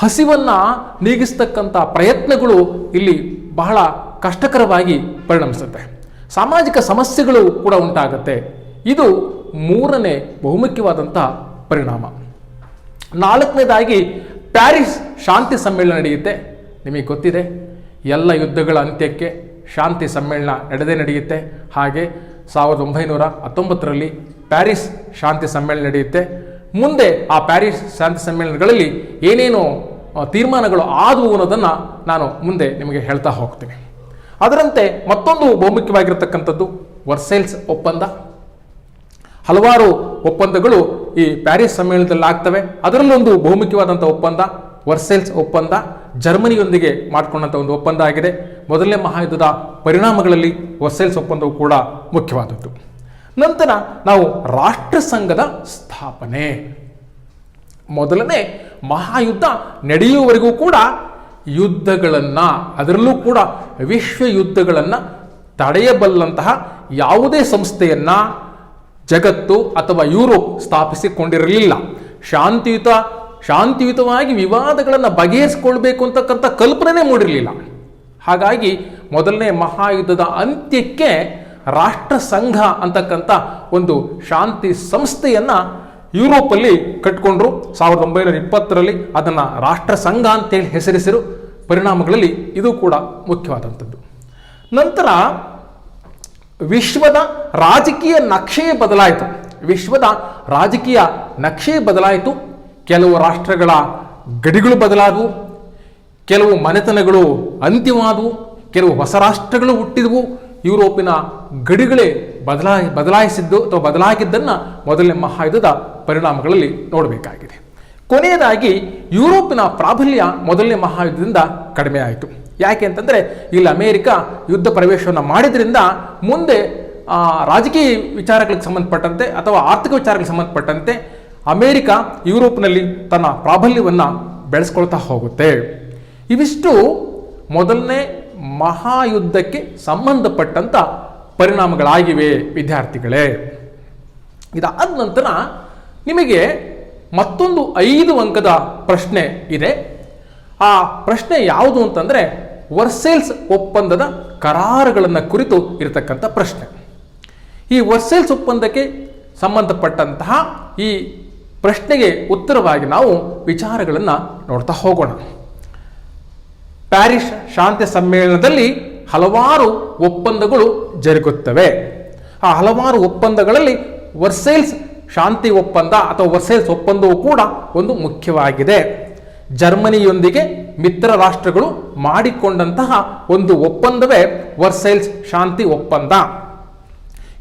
ಹಸಿವನ್ನು ನೀಗಿಸ್ತಕ್ಕಂಥ ಪ್ರಯತ್ನಗಳು ಇಲ್ಲಿ ಬಹಳ ಕಷ್ಟಕರವಾಗಿ ಪರಿಣಮಿಸುತ್ತೆ. ಸಾಮಾಜಿಕ ಸಮಸ್ಯೆಗಳು ಕೂಡ ಉಂಟಾಗುತ್ತೆ. ಇದು ಮೂರನೇ ಬಹುಮುಖ್ಯವಾದಂಥ ಪರಿಣಾಮ. ನಾಲ್ಕನೇದಾಗಿ ಪ್ಯಾರಿಸ್ ಶಾಂತಿ ಸಮ್ಮೇಳನ ನಡೆಯುತ್ತೆ. ನಿಮಗೆ ಗೊತ್ತಿದೆ, ಎಲ್ಲ ಯುದ್ಧಗಳ ಅಂತ್ಯಕ್ಕೆ ಶಾಂತಿ ಸಮ್ಮೇಳನ ನಡೆಯುತ್ತೆ. ಹಾಗೆ 1919ರಲ್ಲಿ ಪ್ಯಾರಿಸ್ ಶಾಂತಿ ಸಮ್ಮೇಳನ ನಡೆಯುತ್ತೆ. ಮುಂದೆ ಆ ಪ್ಯಾರಿಸ್ ಶಾಂತಿ ಸಮ್ಮೇಳನಗಳಲ್ಲಿ ಏನೇನು ತೀರ್ಮಾನಗಳು ಆದವು ಅನ್ನೋದನ್ನು ನಾನು ಮುಂದೆ ನಿಮಗೆ ಹೇಳ್ತಾ ಹೋಗ್ತೀನಿ. ಅದರಂತೆ ಮತ್ತೊಂದು ಬಹುಮುಖ್ಯವಾಗಿರತಕ್ಕಂಥದ್ದು ವರ್ಸೈಲ್ಸ್ ಒಪ್ಪಂದ. ಹಲವಾರು ಒಪ್ಪಂದಗಳು ಈ ಪ್ಯಾರಿಸ್ ಸಮ್ಮೇಳನದಲ್ಲಿ ಆಗ್ತವೆ. ಅದರಲ್ಲೊಂದು ಬಹುಮುಖ್ಯವಾದಂಥ ಒಪ್ಪಂದ ವರ್ಸೈಲ್ಸ್ ಒಪ್ಪಂದ, ಜರ್ಮನಿಯೊಂದಿಗೆ ಮಾಡಿಕೊಂಡಂಥ ಒಂದು ಒಪ್ಪಂದ ಆಗಿದೆ. ಮೊದಲನೇ ಮಹಾಯುದ್ಧದ ಪರಿಣಾಮಗಳಲ್ಲಿ ವರ್ಸೈಲ್ಸ್ ಒಪ್ಪಂದವು ಕೂಡ ಮುಖ್ಯವಾದದ್ದು. ನಂತರ ನಾವು ರಾಷ್ಟ್ರಸಂಘದ ಸ್ಥಾಪನೆ. ಮೊದಲನೇ ಮಹಾಯುದ್ಧ ನಡೆಯುವವರೆಗೂ ಕೂಡ ಯುದ್ಧಗಳನ್ನು, ಅದರಲ್ಲೂ ಕೂಡ ವಿಶ್ವ ಯುದ್ಧಗಳನ್ನು ತಡೆಯಬಲ್ಲಂತಹ ಯಾವುದೇ ಸಂಸ್ಥೆಯನ್ನು ಜಗತ್ತು ಅಥವಾ ಯುರೋಪ್ ಸ್ಥಾಪಿಸಿಕೊಂಡಿರಲಿಲ್ಲ. ಶಾಂತಿಯುತವಾಗಿ ವಿವಾದಗಳನ್ನು ಬಗೆಹರಿಸಿಕೊಳ್ಬೇಕು ಅಂತಕ್ಕಂಥ ಕಲ್ಪನೆ ಮೂಡಿರಲಿಲ್ಲ. ಹಾಗಾಗಿ ಮೊದಲನೇ ಮಹಾಯುದ್ಧದ ಅಂತ್ಯಕ್ಕೆ ರಾಷ್ಟ್ರ ಸಂಘ ಅಂತಕ್ಕಂಥ ಒಂದು ಶಾಂತಿ ಸಂಸ್ಥೆಯನ್ನು ಯುರೋಪಲ್ಲಿ ಕಟ್ಕೊಂಡ್ರು. 1920ರಲ್ಲಿ ಅದನ್ನು ರಾಷ್ಟ್ರ ಸಂಘ ಅಂತೇಳಿ ಹೆಸರಿಸಿರು. ಪರಿಣಾಮಗಳಲ್ಲಿ ಇದು ಕೂಡ ಮುಖ್ಯವಾದಂಥದ್ದು. ನಂತರ ವಿಶ್ವದ ರಾಜಕೀಯ ನಕ್ಷೆ ಬದಲಾಯಿತು. ಕೆಲವು ರಾಷ್ಟ್ರಗಳ ಗಡಿಗಳು ಬದಲಾದವು, ಕೆಲವು ಮನೆತನಗಳು ಅಂತ್ಯವಾದವು, ಕೆಲವು ಹೊಸ ರಾಷ್ಟ್ರಗಳು ಹುಟ್ಟಿದವು. ಯುರೋಪಿನ ಗಡಿಗಳೇ ಬದಲಾಗಿದ್ದನ್ನು ಮೊದಲನೇ ಮಹಾಯುದ್ಧದ ಪರಿಣಾಮಗಳಲ್ಲಿ ನೋಡಬೇಕಾಗಿದೆ. ಕೊನೆಯದಾಗಿ ಯುರೋಪಿನ ಪ್ರಾಬಲ್ಯ ಮೊದಲನೇ ಮಹಾಯುದ್ಧದಿಂದ ಕಡಿಮೆ ಆಯಿತು. ಯಾಕೆ ಅಂತಂದರೆ ಇಲ್ಲಿ ಅಮೇರಿಕ ಯುದ್ಧ ಪ್ರವೇಶವನ್ನು ಮಾಡಿದ್ರಿಂದ ಮುಂದೆ ರಾಜಕೀಯ ವಿಚಾರಗಳಿಗೆ ಸಂಬಂಧಪಟ್ಟಂತೆ ಅಥವಾ ಆರ್ಥಿಕ ವಿಚಾರಗಳಿಗೆ ಸಂಬಂಧಪಟ್ಟಂತೆ ಅಮೇರಿಕ ಯುರೋಪ್ನಲ್ಲಿ ತನ್ನ ಪ್ರಾಬಲ್ಯವನ್ನು ಬೆಳೆಸ್ಕೊಳ್ತಾ ಹೋಗುತ್ತೆ. ಇವಿಷ್ಟು ಮೊದಲನೇ ಮಹಾಯುದ್ಧಕ್ಕೆ ಸಂಬಂಧಪಟ್ಟಂಥ ಪರಿಣಾಮಗಳಾಗಿವೆ ವಿದ್ಯಾರ್ಥಿಗಳೇ. ಇದಾದ ನಂತರ ನಿಮಗೆ ಮತ್ತೊಂದು 5 ಅಂಕದ ಪ್ರಶ್ನೆ ಇದೆ. ಆ ಪ್ರಶ್ನೆ ಯಾವುದು ಅಂತಂದರೆ ವರ್ಸೈಲ್ಸ್ ಒಪ್ಪಂದದ ಕರಾರುಗಳನ್ನು ಕುರಿತು ಇರತಕ್ಕಂಥ ಪ್ರಶ್ನೆ. ಈ ವರ್ಸೈಲ್ಸ್ ಒಪ್ಪಂದಕ್ಕೆ ಸಂಬಂಧಪಟ್ಟಂತಹ ಈ ಪ್ರಶ್ನೆಗೆ ಉತ್ತರವಾಗಿ ನಾವು ವಿಚಾರಗಳನ್ನು ನೋಡ್ತಾ ಹೋಗೋಣ. ಪ್ಯಾರಿಸ್ ಶಾಂತಿ ಸಮ್ಮೇಳನದಲ್ಲಿ ಹಲವಾರು ಒಪ್ಪಂದಗಳು ಜರುಗುತ್ತವೆ. ಆ ಹಲವಾರು ಒಪ್ಪಂದಗಳಲ್ಲಿ ವರ್ಸೈಲ್ಸ್ ಶಾಂತಿ ಒಪ್ಪಂದ ಅಥವಾ ವರ್ಸೇಲ್ಸ್ ಒಪ್ಪಂದವು ಕೂಡ ಒಂದು ಮುಖ್ಯವಾಗಿದೆ. ಜರ್ಮನಿಯೊಂದಿಗೆ ಮಿತ್ರ ರಾಷ್ಟ್ರಗಳು ಮಾಡಿಕೊಂಡಂತಹ ಒಂದು ಒಪ್ಪಂದವೇ ವರ್ಸೇಲ್ಸ್ ಶಾಂತಿ ಒಪ್ಪಂದ.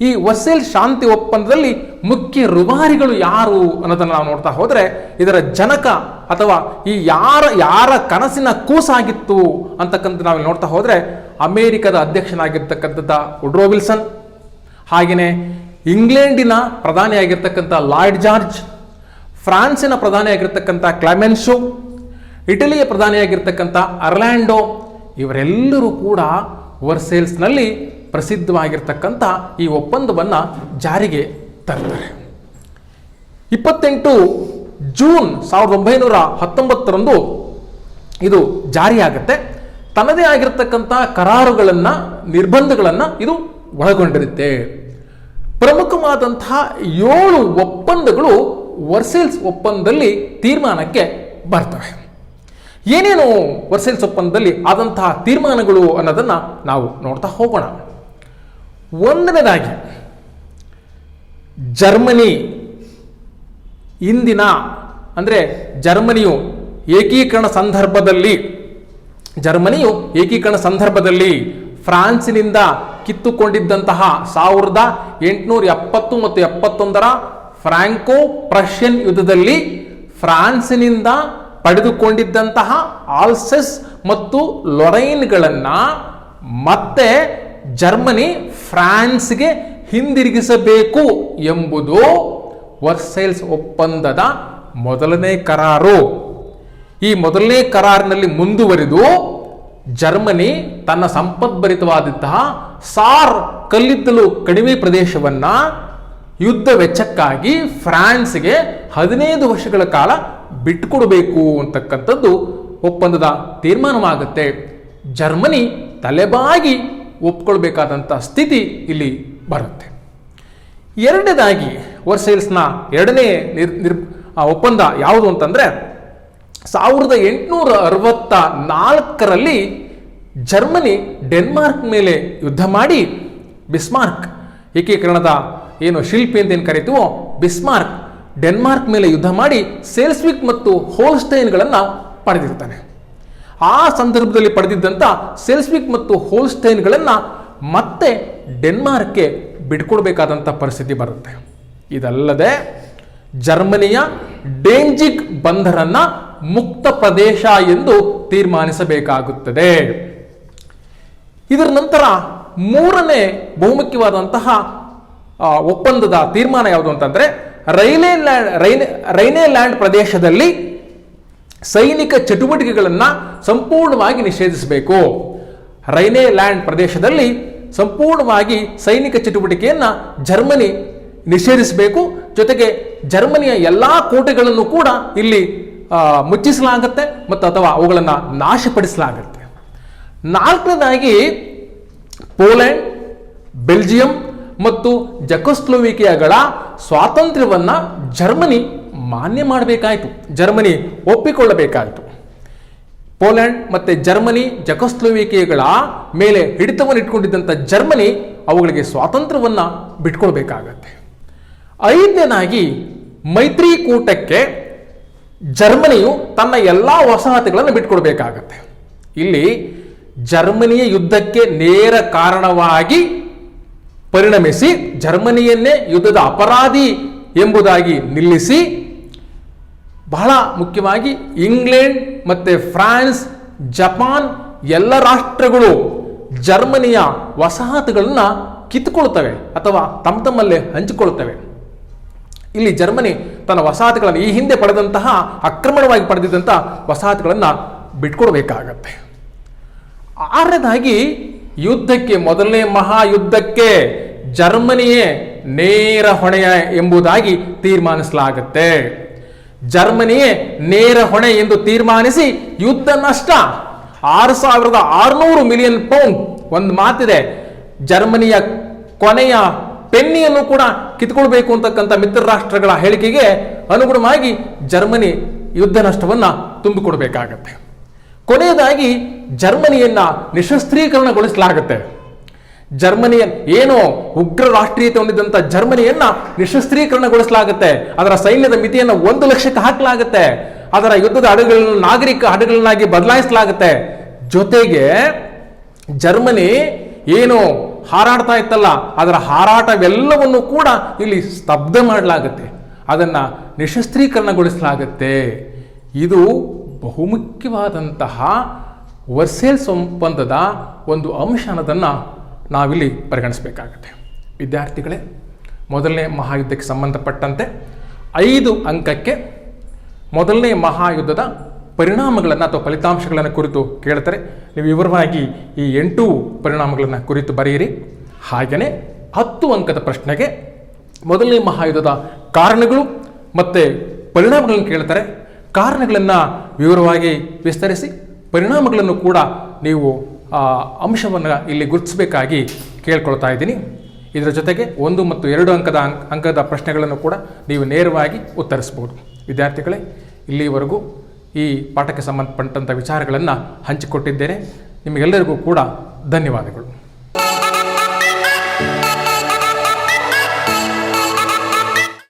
ಈ ವರ್ಸೇಲ್ಸ್ ಶಾಂತಿ ಒಪ್ಪಂದದಲ್ಲಿ ಮುಖ್ಯ ರೂವಾರಿಗಳು ಯಾರು ಅನ್ನೋದನ್ನು ನಾವು ನೋಡ್ತಾ ಹೋದರೆ, ಇದರ ಜನಕ ಅಥವಾ ಈ ಯಾರ ಕನಸಿನ ಕೂಸಾಗಿತ್ತು ಅಂತಕ್ಕಂಥ ನಾವು ನೋಡ್ತಾ ಹೋದರೆ, ಅಮೇರಿಕದ ಅಧ್ಯಕ್ಷನಾಗಿರ್ತಕ್ಕಂಥದ್ದ ವುಡ್ರೋ ವಿಲ್ಸನ್, ಹಾಗೆಯೇ ಇಂಗ್ಲೆಂಡಿನ ಪ್ರಧಾನಿಯಾಗಿರ್ತಕ್ಕಂಥ ಲಾಯ್ಡ್ ಜಾರ್ಜ್, ಫ್ರಾನ್ಸಿನ ಪ್ರಧಾನಿಯಾಗಿರ್ತಕ್ಕಂಥ ಕ್ಲೆಮೆನ್ಸೋ, ಇಟಲಿಯ ಪ್ರಧಾನಿಯಾಗಿರ್ತಕ್ಕಂಥ ಅರ್ಲ್ಯಾಂಡೋ, ಇವರೆಲ್ಲರೂ ಕೂಡ ವರ್ಸೇಲ್ಸ್ನಲ್ಲಿ ಪ್ರಸಿದ್ಧವಾಗಿರ್ತಕ್ಕಂಥ ಈ ಒಪ್ಪಂದವನ್ನು ಜಾರಿಗೆ ತರ್ತಾರೆ. 28 ಜೂನ್ 1919 ಇದು ಜಾರಿಯಾಗುತ್ತೆ. ತನ್ನದೇ ಆಗಿರ್ತಕ್ಕಂಥ ಕರಾರುಗಳನ್ನು, ನಿರ್ಬಂಧಗಳನ್ನು ಇದು ಒಳಗೊಂಡಿರುತ್ತೆ. ಪ್ರಮುಖವಾದಂತಹ 7 ಒಪ್ಪಂದಗಳು ವರ್ಸೇಲ್ಸ್ ಒಪ್ಪಂದದಲ್ಲಿ ತೀರ್ಮಾನಕ್ಕೆ ಬರ್ತವೆ. ಏನೇನು ವರ್ಸೇಲ್ಸ್ ಒಪ್ಪಂದದಲ್ಲಿ ಆದಂತಹ ತೀರ್ಮಾನಗಳು ಅನ್ನೋದನ್ನು ನಾವು ನೋಡ್ತಾ ಹೋಗೋಣ. ಒಂದನೇದಾಗಿ, ಜರ್ಮನಿ ಇಂದಿನ ಅಂದರೆ ಜರ್ಮನಿಯು ಏಕೀಕರಣ ಸಂದರ್ಭದಲ್ಲಿ ಫ್ರಾನ್ಸಿನಿಂದ ಕಿತ್ತುಕೊಂಡಿದ್ದಂತಹ 1870 ಮತ್ತು 71 ಫ್ರಾಂಕೋ ಪ್ರಷಿಯನ್ ಯುದ್ಧದಲ್ಲಿ ಫ್ರಾನ್ಸಿನಿಂದ ಪಡೆದುಕೊಂಡಿದ್ದಂತಹ ಆಲ್ಸೆಸ್ ಮತ್ತು ಲೊರೈನ್ಗಳನ್ನು ಮತ್ತೆ ಜರ್ಮನಿ ಫ್ರಾನ್ಸ್ಗೆ ಹಿಂದಿರುಗಿಸಬೇಕು ಎಂಬುದು ವರ್ಸೇಲ್ಸ್ ಒಪ್ಪಂದದ ಮೊದಲನೇ ಕರಾರು. ಈ ಮೊದಲನೇ ಕರಾರಿನಲ್ಲಿ ಮುಂದುವರಿದು ಜರ್ಮನಿ ತನ್ನ ಸಂಪದ್ಭರಿತವಾದಂತಹ ಸಾರ್ ಕಲ್ಲಿದ್ದಲು ಕಡಿಮೆ ಪ್ರದೇಶವನ್ನ ಯುದ್ಧ ವೆಚ್ಚಕ್ಕಾಗಿ ಫ್ರಾನ್ಸ್ಗೆ 15 ವರ್ಷಗಳ ಕಾಲ ಬಿಟ್ಟುಕೊಡಬೇಕು ಅಂತಕ್ಕಂಥದ್ದು ಒಪ್ಪಂದದ ತೀರ್ಮಾನವಾಗುತ್ತೆ. ಜರ್ಮನಿ ತಲೆಬಾಗಿ ಒಪ್ಕೊಳ್ಬೇಕಾದಂಥ ಸ್ಥಿತಿ ಇಲ್ಲಿ ಬರುತ್ತೆ. ಎರಡನೇದಾಗಿ, ವರ್ಸೇಲ್ಸ್ನ ಎರಡನೇ ಒಪ್ಪಂದ ಯಾವುದು ಅಂತಂದರೆ, 1864 ಜರ್ಮನಿ ಡೆನ್ಮಾರ್ಕ್ ಮೇಲೆ ಯುದ್ಧ ಮಾಡಿ ಬಿಸ್ಮಾರ್ಕ್, ಏಕೀಕರಣದ ಏನು ಶಿಲ್ಪಿ ಅಂತ ಏನು ಕರಿತೀವೋ ಬಿಸ್ಮಾರ್ಕ್, ಡೆನ್ಮಾರ್ಕ್ ಮೇಲೆ ಯುದ್ಧ ಮಾಡಿ ಸೇಲ್ಸ್ವಿಕ್ ಮತ್ತು ಹೋಲ್ಸ್ಟೈನ್ಗಳನ್ನು ಪಡೆದಿರ್ತಾನೆ. ಆ ಸಂದರ್ಭದಲ್ಲಿ ಪಡೆದಿದ್ದಂಥ ಸೇಲ್ಸ್ವಿಕ್ ಮತ್ತು ಹೋಲ್ಸ್ಟೈನ್ಗಳನ್ನು ಮತ್ತೆ ಡೆನ್ಮಾರ್ಕ್ಗೆ ಬಿಟ್ಕೊಡ್ಬೇಕಾದಂಥ ಪರಿಸ್ಥಿತಿ ಬರುತ್ತೆ. ಇದಲ್ಲದೆ ಜರ್ಮನಿಯ ಡೇಂಜಿಗ್ ಬಂದರನ್ನ ಮುಕ್ತ ಪ್ರದೇಶ ಎಂದು ತೀರ್ಮಾನಿಸಬೇಕಾಗುತ್ತದೆ. ಇದರ ನಂತರ ಮೂರನೇ ಬಹುಮುಖ್ಯವಾದಂತಹ ಒಪ್ಪಂದದ ತೀರ್ಮಾನ ಯಾವುದು ಅಂತಂದ್ರೆ, ರೈನೆಲ್ಯಾಂಡ್ ಪ್ರದೇಶದಲ್ಲಿ ಸೈನಿಕ ಚಟುವಟಿಕೆಗಳನ್ನು ಸಂಪೂರ್ಣವಾಗಿ ನಿಷೇಧಿಸಬೇಕು. ರೈನೆಲ್ಯಾಂಡ್ ಪ್ರದೇಶದಲ್ಲಿ ಸಂಪೂರ್ಣವಾಗಿ ಸೈನಿಕ ಚಟುವಟಿಕೆಯನ್ನು ಜರ್ಮನಿ ನಿಷೇಧಿಸಬೇಕು. ಜೊತೆಗೆ ಜರ್ಮನಿಯ ಎಲ್ಲಾ ಕೋಟೆಗಳನ್ನು ಕೂಡ ಇಲ್ಲಿ ಮುಚ್ಚಿಸಲಾಗುತ್ತೆ ಮತ್ತು ಅಥವಾ ಅವುಗಳನ್ನು ನಾಶಪಡಿಸಲಾಗುತ್ತೆ. ನಾಲ್ಕನೇದಾಗಿ, ಪೋಲೆಂಡ್, ಬೆಲ್ಜಿಯಂ ಮತ್ತು ಜೆಕೋಸ್ಲೋವೇಕಿಯಾಗಳ ಸ್ವಾತಂತ್ರ್ಯವನ್ನು ಜರ್ಮನಿ ಮಾನ್ಯ ಮಾಡಬೇಕಾಯಿತು, ಜರ್ಮನಿ ಒಪ್ಪಿಕೊಳ್ಳಬೇಕಾಯಿತು. ಪೋಲೆಂಡ್ ಮತ್ತು ಜರ್ಮನಿ, ಜೆಕೋಸ್ಲೋವೇಕಿಯಾಗಳ ಮೇಲೆ ಹಿಡಿತವನ್ನು ಇಟ್ಕೊಂಡಿದ್ದಂಥ ಜರ್ಮನಿ ಅವುಗಳಿಗೆ ಸ್ವಾತಂತ್ರ್ಯವನ್ನು ಬಿಟ್ಕೊಳ್ಬೇಕಾಗತ್ತೆ. ಐದನೇದಾಗಿ, ಮೈತ್ರಿಕೂಟಕ್ಕೆ ಜರ್ಮನಿಯು ತನ್ನ ಎಲ್ಲ ವಸಾಹತುಗಳನ್ನು ಬಿಟ್ಕೊಡ್ಬೇಕಾಗತ್ತೆ. ಇಲ್ಲಿ ಜರ್ಮನಿಯ ಯುದ್ಧಕ್ಕೆ ನೇರ ಕಾರಣವಾಗಿ ಪರಿಣಮಿಸಿ ಜರ್ಮನಿಯನ್ನೇ ಯುದ್ಧದ ಅಪರಾಧಿ ಎಂಬುದಾಗಿ ನಿಲ್ಲಿಸಿ, ಬಹಳ ಮುಖ್ಯವಾಗಿ ಇಂಗ್ಲೆಂಡ್ ಮತ್ತು ಫ್ರಾನ್ಸ್, ಜಪಾನ್ ಎಲ್ಲ ರಾಷ್ಟ್ರಗಳು ಜರ್ಮನಿಯ ವಸಾಹತುಗಳನ್ನು ಕಿತ್ತುಕೊಳ್ತವೆ ಅಥವಾ ತಮ್ಮಲ್ಲೇ ಹಂಚಿಕೊಳ್ತವೆ. ಇಲ್ಲಿ ಜರ್ಮನಿ ತನ್ನ ವಸಾಹತುಗಳನ್ನು, ಈ ಹಿಂದೆ ಪಡೆದಂತಹ ಆಕ್ರಮಣವಾಗಿ ಪಡೆದಿದ್ದಂತಹ ವಸಾಹತುಗಳನ್ನು ಬಿಟ್ಕೊಡ್ಬೇಕಾಗತ್ತೆ. ಆರನೇದಾಗಿ, ಯುದ್ಧಕ್ಕೆ, ಮೊದಲನೇ ಮಹಾಯುದ್ಧಕ್ಕೆ ಜರ್ಮನಿಯೇ ನೇರ ಹೊಣೆಯ ಎಂಬುದಾಗಿ ತೀರ್ಮಾನಿಸಲಾಗುತ್ತೆ. ಜರ್ಮನಿಯೇ ನೇರ ಹೊಣೆ ಎಂದು ತೀರ್ಮಾನಿಸಿ ಯುದ್ಧ ನಷ್ಟ 6,600 ಮಿಲಿಯನ್ ಪೌಂಡ್. ಒಂದು ಮಾತಿದೆ, ಜರ್ಮನಿಯ ಕೊನೆಯ ಪೆನ್ನಿಯನ್ನು ಕೂಡ ಕಿತ್ಕೊಳ್ಬೇಕು ಅಂತಕ್ಕಂಥ ಮಿತ್ರ ರಾಷ್ಟ್ರಗಳ ಹೇಳಿಕೆಗೆ ಅನುಗುಣವಾಗಿ ಜರ್ಮನಿ ಯುದ್ಧ ನಷ್ಟವನ್ನು ತುಂಬಿಕೊಡ್ಬೇಕಾಗತ್ತೆ. ಕೊನೆಯದಾಗಿ, ಜರ್ಮನಿಯನ್ನ ನಿಶಸ್ತ್ರೀಕರಣಗೊಳಿಸಲಾಗುತ್ತೆ. ಜರ್ಮನಿಯ ಏನು ಉಗ್ರ ರಾಷ್ಟ್ರೀಯತೆ ಹೊಂದಿದಂಥ ಜರ್ಮನಿಯನ್ನ ನಿಶಸ್ತ್ರೀಕರಣಗೊಳಿಸಲಾಗುತ್ತೆ. ಅದರ ಸೈನ್ಯದ ಮಿತಿಯನ್ನು 1,00,000ಕ್ಕೆ ಹಾಕಲಾಗುತ್ತೆ. ಅದರ ಯುದ್ಧದ ಹಡಗುಗಳನ್ನು ನಾಗರಿಕ ಹಡಗುಗಳನ್ನಾಗಿ ಬದಲಾಯಿಸಲಾಗುತ್ತೆ. ಜೊತೆಗೆ ಜರ್ಮನಿ ಏನು ಹಾರಾಡ್ತಾ ಇತ್ತಲ್ಲ, ಅದರ ಹಾರಾಟವೆಲ್ಲವನ್ನು ಕೂಡ ಇಲ್ಲಿ ಸ್ತಬ್ಧ ಮಾಡಲಾಗುತ್ತೆ, ಅದನ್ನು ನಿಶಸ್ತ್ರೀಕರಣಗೊಳಿಸಲಾಗುತ್ತೆ. ಇದು ಬಹುಮುಖ್ಯವಾದಂತಹ ವರ್ಸೇಲ್ಸ್ ಒಪ್ಪಂದದ ಒಂದು ಅಂಶ ಅನ್ನೋದನ್ನು ನಾವಿಲ್ಲಿ ಪರಿಗಣಿಸಬೇಕಾಗುತ್ತೆ. ವಿದ್ಯಾರ್ಥಿಗಳೇ, ಮೊದಲನೇ ಮಹಾಯುದ್ಧಕ್ಕೆ ಸಂಬಂಧಪಟ್ಟಂತೆ 5 ಅಂಕಕ್ಕೆ ಮೊದಲನೇ ಮಹಾಯುದ್ಧದ ಪರಿಣಾಮಗಳನ್ನು ಅಥವಾ ಫಲಿತಾಂಶಗಳನ್ನು ಕುರಿತು ಕೇಳ್ತಾರೆ. ನೀವು ವಿವರವಾಗಿ ಈ 8 ಪರಿಣಾಮಗಳನ್ನು ಕುರಿತು ಬರೆಯಿರಿ. ಹಾಗೆಯೇ 10 ಅಂಕದ ಪ್ರಶ್ನೆಗೆ ಮೊದಲನೇ ಮಹಾಯುದ್ಧದ ಕಾರಣಗಳು ಮತ್ತು ಪರಿಣಾಮಗಳನ್ನು ಕೇಳ್ತಾರೆ. ಕಾರಣಗಳನ್ನು ವಿವರವಾಗಿ ವಿಸ್ತರಿಸಿ, ಪರಿಣಾಮಗಳನ್ನು ಕೂಡ ನೀವು ಅಂಶವನ್ನು ಇಲ್ಲಿ ಗುರುತಿಸಬೇಕಾಗಿ ಕೇಳ್ಕೊಳ್ತಾ ಇದ್ದೀನಿ. ಇದರ ಜೊತೆಗೆ 1 ಮತ್ತು 2 ಅಂಕದ ಪ್ರಶ್ನೆಗಳನ್ನು ಕೂಡ ನೀವು ನೇರವಾಗಿ ಉತ್ತರಿಸಬಹುದು. ವಿದ್ಯಾರ್ಥಿಗಳೇ, ಇಲ್ಲಿವರೆಗೂ ಈ ಪಾಠಕ್ಕೆ ಸಂಬಂಧಪಟ್ಟಂಥ ವಿಚಾರಗಳನ್ನು ಹಂಚಿಕೊಟ್ಟಿದ್ದೇನೆ. ನಿಮಗೆಲ್ಲರಿಗೂ ಕೂಡ ಧನ್ಯವಾದಗಳು.